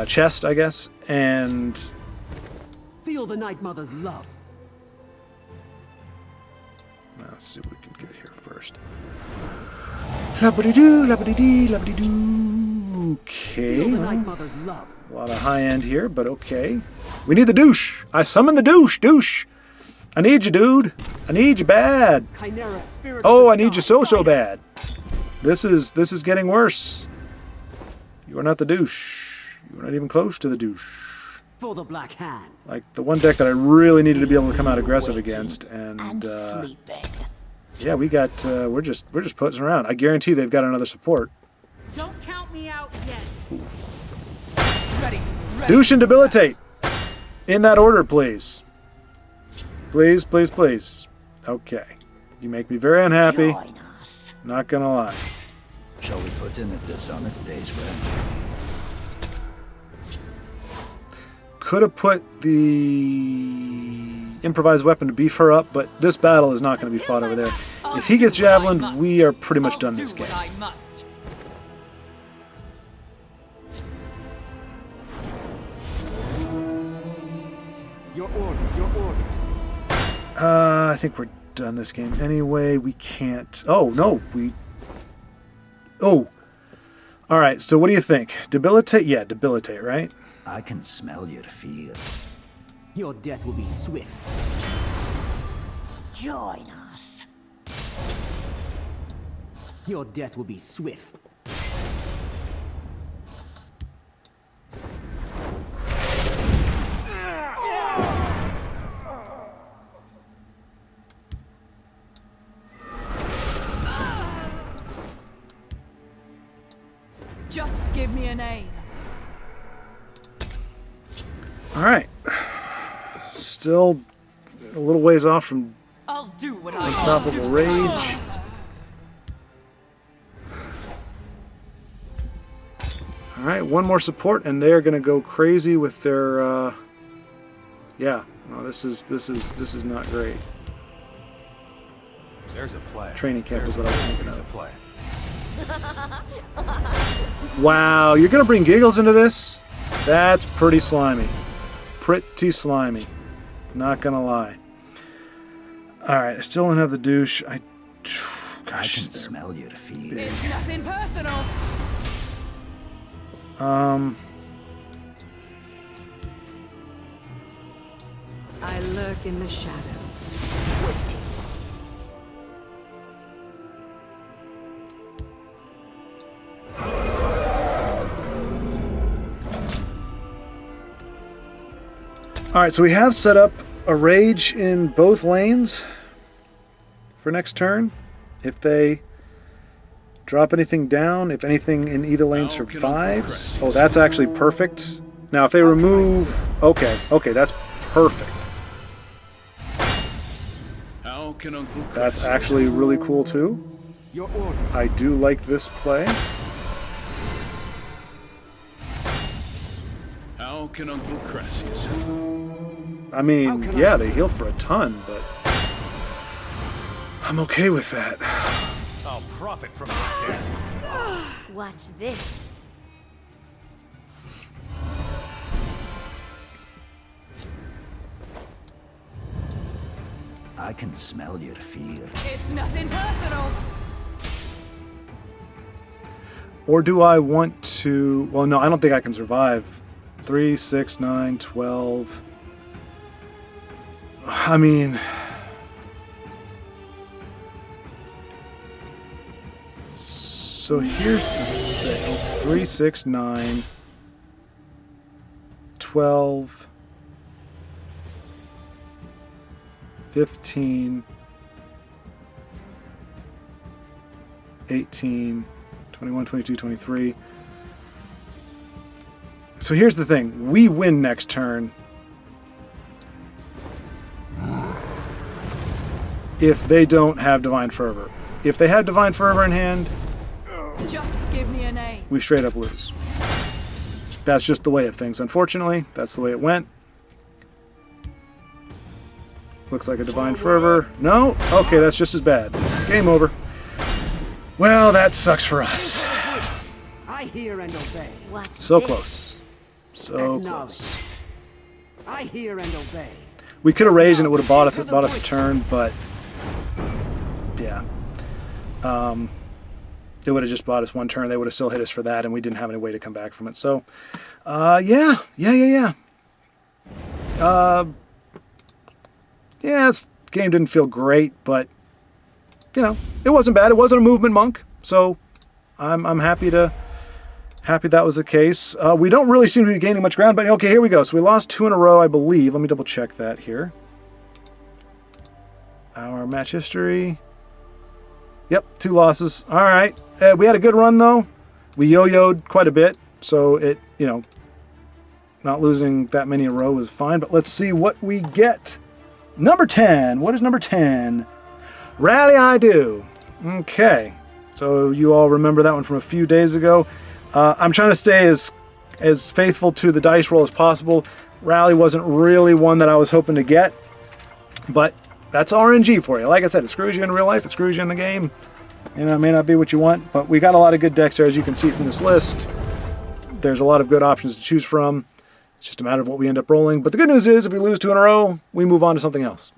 chest, I guess, and
Feel the Night Mother's love.
let's see what we can get here first. La-ba-dee-doo, la-ba-dee-dee, la-ba-dee-doo. Okay.
Feel the Night Mother's love.
A lot of high end here, but okay. We need the douche. I summon the douche. I need you, dude. I need you bad.
Chimera spirit
Oh,
of
I
the
need you
sky.
so bad. This is getting worse. You are not the douche. You are not even close to the douche.
For the Black Hand.
Like the one deck that I really needed to be able to come out aggressive against, and
sleeping.
yeah, we got we're just putzing around. I guarantee they've got another support.
Don't count me out yet. Ready.
Douche and debilitate. In that order, please. Please, please, please. Okay. You make me very unhappy.
Join us.
Not gonna lie.
Shall we put in a dishonest day's rent?
Could have put the improvised weapon to beef her up, but this battle is not going to be fought over there. If he gets javelined, we are pretty much done this game.
I must.
Your orders.
I think we're done this game anyway. We can't. Oh no, Oh. All right. So what do you think? Debilitate? Yeah, debilitate. Right.
I can smell your fear.
Your death will be swift.
Join us.
Your death will be swift.
Just give me a name.
All right. Still a little ways off from
I'll do what I
unstoppable rage. All right, one more support, and they're going to go crazy with their. Yeah, no, this is not great.
There's a play.
Training camp is what I was thinking
There's a
of.
play.
Wow, you're gonna bring giggles into this? That's pretty slimy. Pretty slimy. Not gonna lie. Alright, I still don't have the douche.
I
Gosh,
can smell your fear.
It's nothing personal.
I lurk in the shadows.
Waiting.
Alright, so we have set up a rage in both lanes for next turn. If they drop anything down, if anything in either lane survives. Oh, that's actually perfect. Now, if they remove... Okay, that's perfect.
How can Uncle
That's
Chris
actually really cool, too.
Your orders.
I do like this play.
How can Uncle Crassius help?
I mean, yeah, they heal for a ton, but I'm okay with that.
I'll profit from your death.
Watch this.
I can smell your fear.
It's nothing personal.
Or do I want to... Well, no, I don't think I can survive. 3, 6, 9, 12... I mean... So here's the thing. 3, 6, 9... 12... 15... 18... 21, 22, 23. So here's the thing. We win next turn if they don't have Divine Fervor. If they have Divine Fervor in hand,
Just give me a name.
we straight up lose. That's just the way of things. Unfortunately, that's the way it went. Looks like a Divine Fervor. No? Okay, that's just as bad. Game over. Well, that sucks for us.
I hear and obey.
Watch
So
this.
close. So
Acknowledge.
close.
I hear and obey.
We could have raised and it would have bought us a turn, but yeah. It would have just bought us one turn. They would have still hit us for that, and we didn't have any way to come back from it. So, yeah. This game didn't feel great, but you know, it wasn't bad. It wasn't a movement monk, so I'm happy that was the case. We don't really seem to be gaining much ground, but okay, here we go. So we lost 2 in a row, I believe. Let me double check that here. Our match history. Yep, 2 losses. All right. We had a good run, though. We yo-yoed quite a bit, so it, you know, not losing that many in a row was fine. But let's see what we get. Number 10. What is number 10? Rally I do. Okay. So you all remember that one from a few days ago. I'm trying to stay as faithful to the dice roll as possible. Rally wasn't really one that I was hoping to get, but that's RNG for you. Like I said, it screws you in real life. It screws you in the game. You know, it may not be what you want, but we got a lot of good decks there, as you can see from this list. There's a lot of good options to choose from. It's just a matter of what we end up rolling. But the good news is, if we lose 2 in a row, we move on to something else.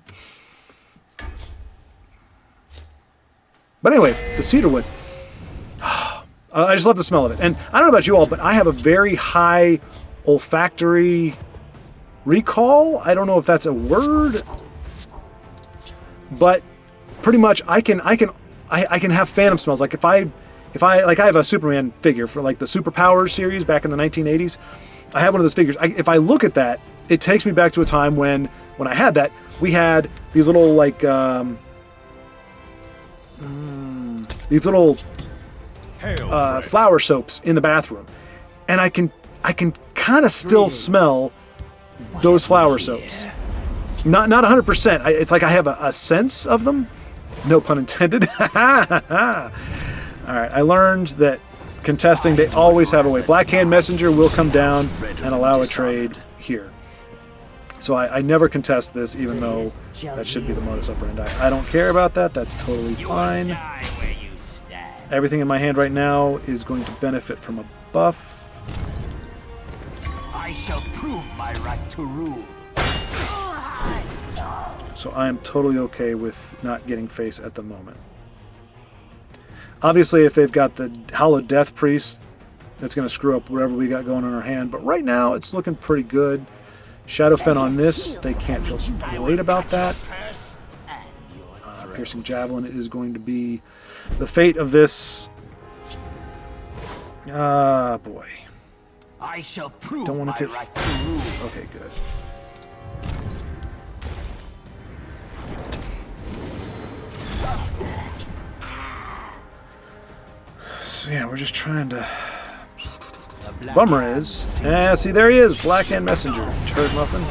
But anyway, the cedarwood. I just love the smell of it. And I don't know about you all, but I have a very high olfactory recall. I don't know if that's a word, but pretty much I can have phantom smells. Like if I have a Superman figure for like the Superpowers series back in the 1980s. I have one of those figures. If I look at that, it takes me back to a time when I had that, we had these little like flower soaps in the bathroom, and I can kind of still smell those flower soaps. Not 100%. It's like I have a sense of them. No pun intended. All right, I learned that contesting, they always have a way. Blackhand Messenger will come down and allow a trade here. So I never contest this, even though that should be the modus operandi. I don't care about that. That's totally fine. Everything in my hand right now is going to benefit from a buff.
I shall prove my right to rule.
So I am totally okay with not getting face at the moment. Obviously, if they've got the Hallowed Death Priest, that's going to screw up whatever we got going in our hand. But right now, it's looking pretty good. Shadowfen on this, they can't feel great about that. Piercing Javelin is going to be the fate of this. Boy.
I shall prove
Don't want
my
it to.
right to rule.
Okay, good. So yeah, we're just trying to. Bummer is, see there he is, Blackhand Messenger, turd muffin.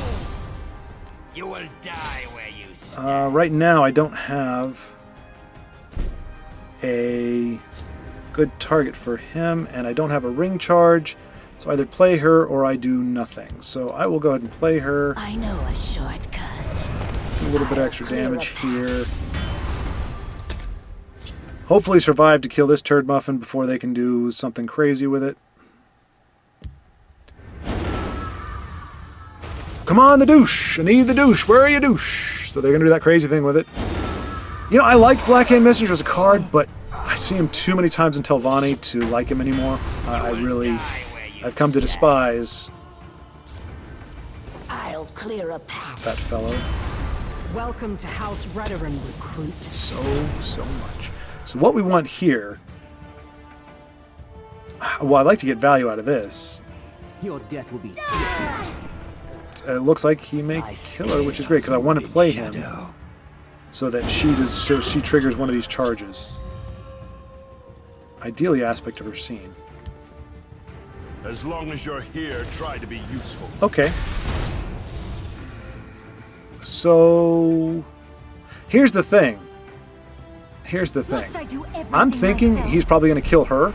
You will die where you stand.
Right now, I don't have a good target for him, and I don't have a ring charge. So either play her or I do nothing. So I will go ahead and play her.
I know a shortcut.
A little bit extra damage here. Hopefully survive to kill this turd muffin before they can do something crazy with it. Come on, the douche! I need the douche! Where are you, douche? So they're going to do that crazy thing with it. You know, I liked Blackhand Messenger as a card, but I see him too many times in Telvanni to like him anymore. I've come to despise
I'll clear a path.
that fellow
Welcome to House Redoran, recruit.
so much. So what we want here... Well, I'd like to get value out of this.
Your death will be
It looks like he may kill her, which is great, because I want to play him so that she triggers one of these charges. Ideally, aspect of her scene.
As long as you're here, try to be useful.
Okay. So, here's the thing. Here's the thing.
Must I do everything
I'm thinking
myself?
he's probably going to kill her.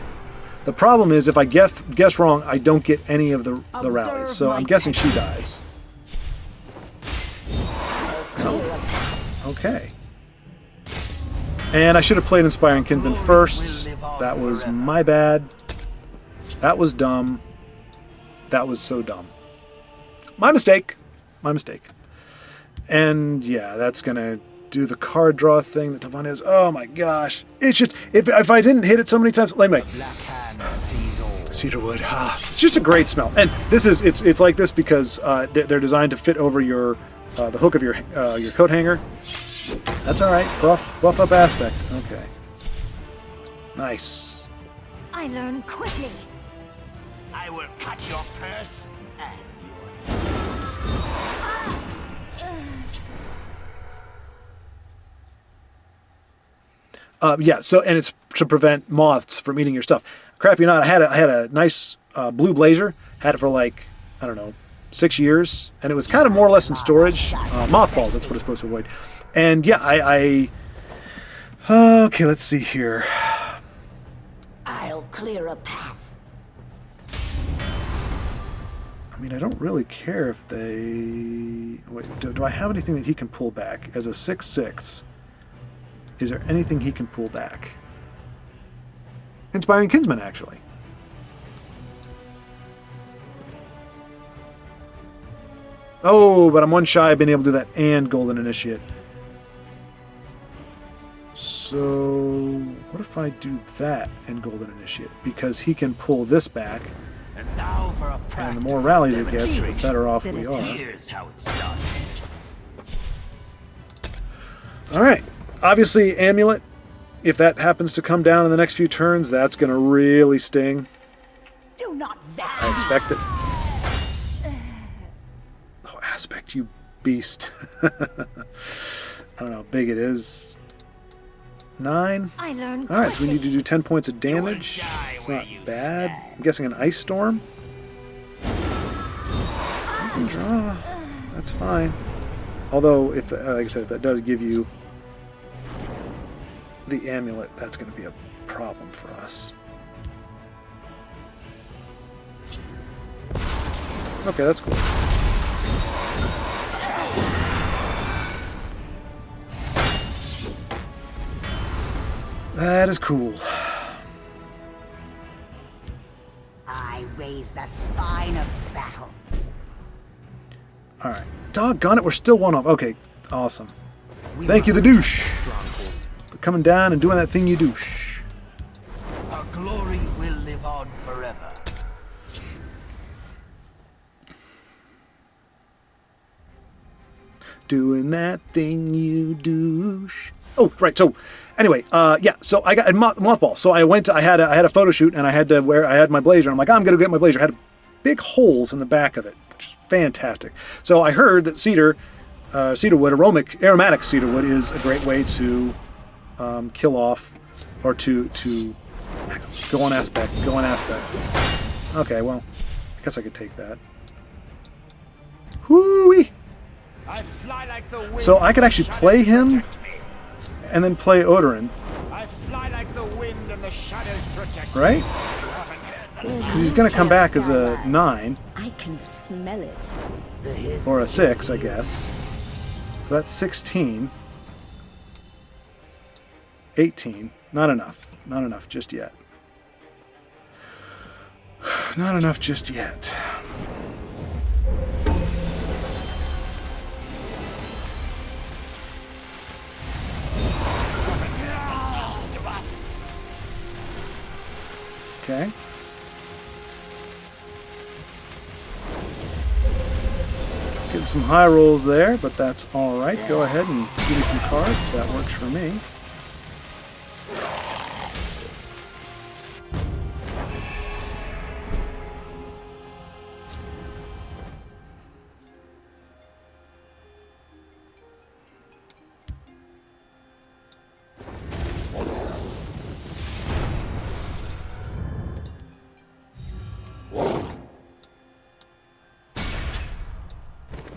The problem is, if I guess wrong, I don't get any of the rallies. So I'm guessing she dies. Okay. And I should have played Inspiring Kinsman first. That was my bad. That was dumb. That was so dumb. My mistake. My mistake. And yeah, that's going to do the card draw thing that Telvanni is. Oh my gosh. It's just, if I didn't hit it so many times, anyway. Cedarwood. It's just a great smell. And this is, it's like this because they're designed to fit over your, the hook of your coat hanger. That's all right. Buff up aspect. Okay. Nice.
I learn quickly.
I will cut your purse and your
Yeah. So, and it's to prevent moths from eating your stuff. Crap you not, I had a nice blue blazer. Had it for like, I don't know, 6 years, and it was kind of more or less in storage. Mothballs. That's what it's supposed to avoid. And yeah, okay, let's see here.
I'll clear a path.
I mean, I don't really care if they... Wait, do I have anything that he can pull back? As a 6/6, is there anything he can pull back? Inspiring Kinsman, actually. Oh, but I'm one shy of being able to do that and Golden Initiate. So, what if I do that and Golden Initiate? Because he can pull this back,
And now for a
and the more rallies it gets, the better off we are.
Here's how it's done.
Alright, obviously Amulet, if that happens to come down in the next few turns, that's going to really sting.
Do not
I expect it. Oh, aspect, you beast. I don't know how big it is. 9?
I learn
Alright, so we
quickly.
need to do 10 points of damage. It's not bad. I'm guessing an Ice Storm. You can draw. That's fine. Although, if like I said, if that does give you the amulet, that's going to be a problem for us. Okay, that's cool. That is cool.
I raise the spine of battle.
Alright. Doggone it, we're still one off. Okay, awesome. Thank you, the douche, for coming down and doing that thing you douche.
Our glory will live on forever.
Doing that thing you douche. Oh, right. So, anyway, yeah. So I got a mothball. So I went. I had a photo shoot, and I had my blazer. I'm like, I'm gonna get my blazer. I had big holes in the back of it, which is fantastic. So I heard that cedarwood, aromatic cedarwood, is a great way to kill off, or to go on aspect. Okay, well, I guess I could take that. Whoo-wee!
I fly like the wind.
So I could actually play him and then play Odorin,
I fly like the wind and the shadows protect me.
right?
You haven't heard
Because he's going to come back as a 9.
I can smell it.
Or a 6, I guess. So that's 16. 18. Not enough. Not enough just yet. Not enough just yet. Okay. Getting some high rolls there, but that's alright. Go ahead and give me some cards. That works for me.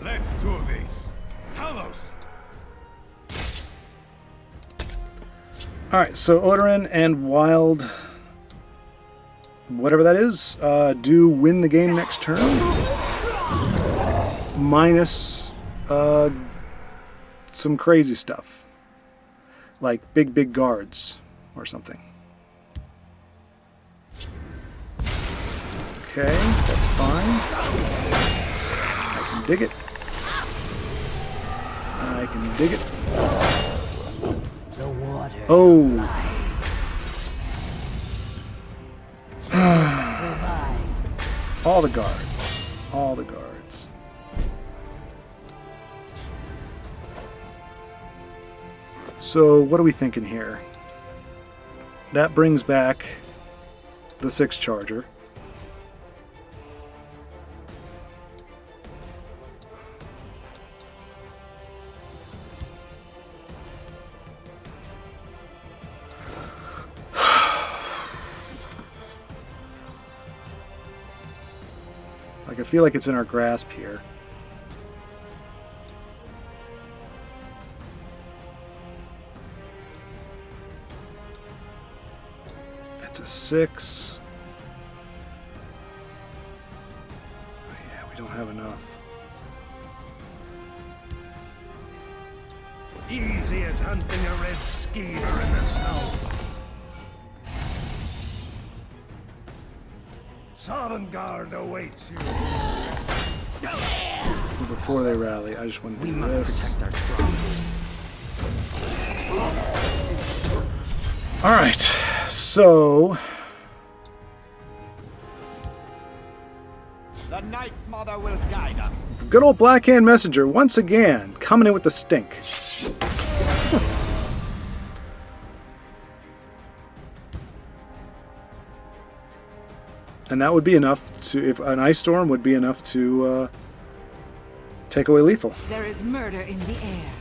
Let's do this. Talos!
Alright, so Odorin and Wild, whatever that is, do win the game next turn. Minus some crazy stuff. Like big guards or something. Okay, that's fine. I can dig it. I can dig it.
The water.
Oh. All the guards. All the guards. So, what are we thinking here? That brings back the 6 charger. Like, I feel like it's in our grasp here. It's a 6. Yeah, we don't have enough.
Easy as hunting a red skeeter in the snow. Sovngarde awaits you.
Before they rally, I just want to do
We
this.
must protect our stronghold.
Alright, so...
The Night Mother will guide us.
Good old Blackhand Messenger, once again, coming in with the stink. And that would be enough to, if an ice storm would be enough to take away lethal.
There is murder in the air.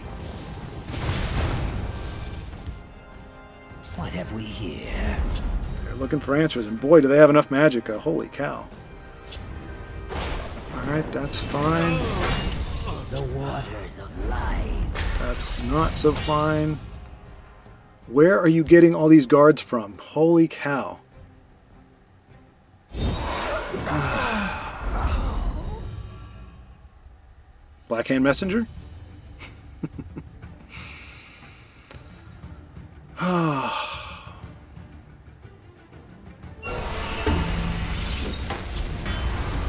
What have we here?
They're looking for answers, and boy, do they have enough magic. Holy cow. Alright, that's fine.
The waters of life.
That's not so fine. Where are you getting all these guards from? Holy cow. Blackhand Messenger?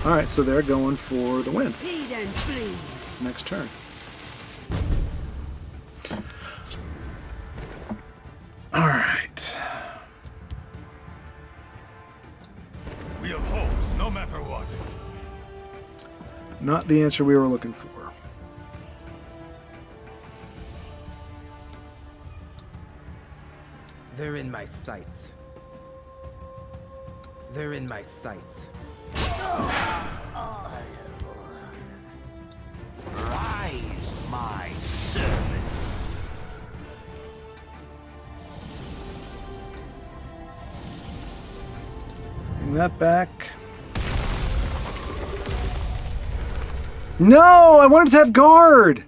Alright, so they're going for the win
Feed and flee.
next turn. Alright.
We'll hold, no matter what.
Not the answer we were looking for.
They're in my sights. They're in my sights.
Rise, my servant.
Bring that back. No! I wanted to have guard!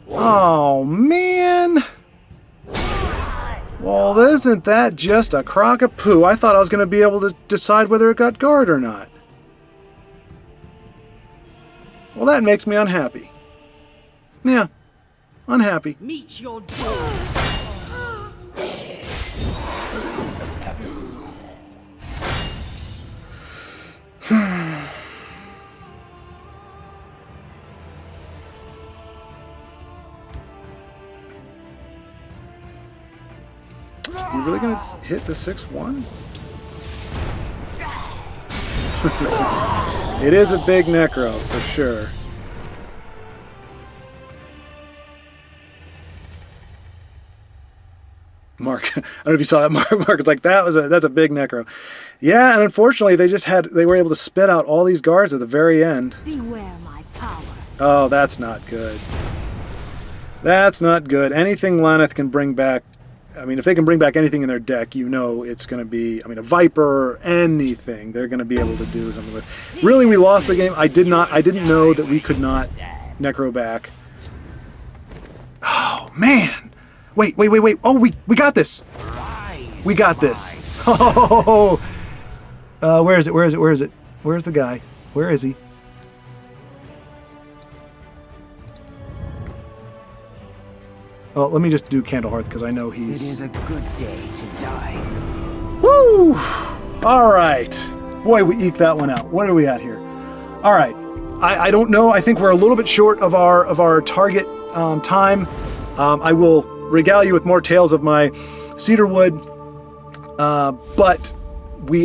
Oh, man! Well, isn't that just a crock of poo? I thought I was going to be able to decide whether it got guard or not. Well, that makes me unhappy. Yeah, unhappy.
Meet your doom.
You really gonna hit the 6-1? It is a big necro, for sure. Mark, I don't know if you saw that. Mark is like, that's a big necro. Yeah, and unfortunately they were able to spit out all these guards at the very end.
Beware my power.
Oh, that's not good. That's not good. Anything Laneth can bring back, I mean, if they can bring back anything in their deck, you know it's going to be, I mean, a Viper, anything they're going to be able to do something with. Really, we lost the game. I didn't know that we could not necro back. Oh, man. Wait. Oh, we got this. We got this. Oh, where is it? Where's the guy? Where is he? Oh, let me just do Candlehearth because I know he's...
It is a good day to die.
Woo! All right. Boy, we eked that one out. What are we at here? All right. I don't know. I think we're a little bit short of our target time. I will regale you with more tales of my cedarwood, but we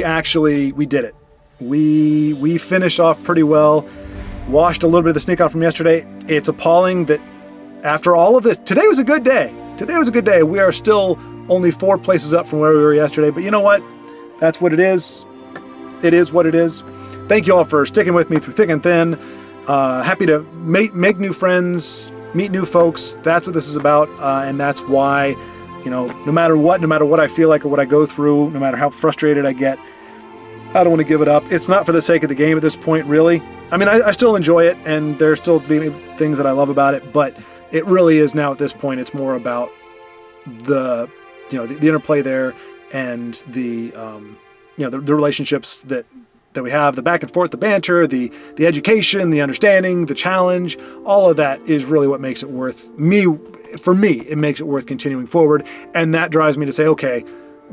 did it. We finished off pretty well. Washed a little bit of the sneak out from yesterday. It's appalling that after all of this, today was a good day. We are still only 4 places up from where we were yesterday, but you know what? That's what it is. It is what it is. Thank you all for sticking with me through thick and thin. Happy to make new friends, meet new folks. That's what this is about, and that's why, you know, no matter what I feel like or what I go through, no matter how frustrated I get, I don't want to give it up. It's not for the sake of the game at this point, really. I mean, I still enjoy it, and there's still being things that I love about it, but it really is now at this point. It's more about the interplay there and the relationships that we have, the back and forth, the banter, the education, the understanding, the challenge. All of that is really what makes it worth for me. It makes it worth continuing forward, and that drives me to say, okay,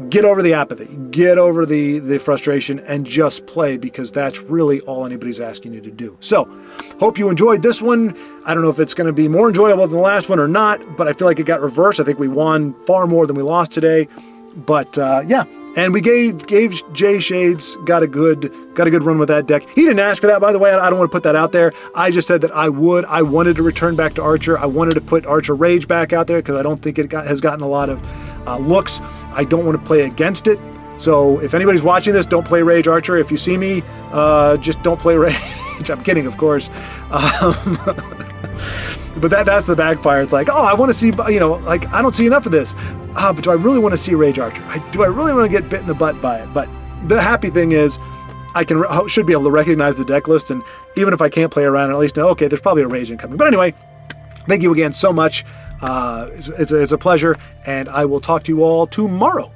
get over the apathy, get over the frustration, and just play, because that's really all anybody's asking you to do. So, hope you enjoyed this one. I don't know if it's going to be more enjoyable than the last one or not, but I feel like it got reversed. I think we won far more than we lost today. But yeah, and we gave Jay Shades got a good run with that deck. He didn't ask for that, by the way. I don't want to put that out there. I just said that I would. I wanted to return back to Archer. I wanted to put Archer Rage back out there because I don't think it has gotten a lot of looks. I don't want to play against it. So if anybody's watching this, don't play Rage Archer. If you see me, just don't play Rage. I'm kidding, of course. But that's the backfire. It's like, oh, I want to see, like, I don't see enough of this. But do I really want to see Rage Archer? Do I really want to get bit in the butt by it? But the happy thing is, I should be able to recognize the deck list, and even if I can't play around, at least know, okay, there's probably a Rage incoming. But anyway, thank you again so much. It's a pleasure, and I will talk to you all tomorrow.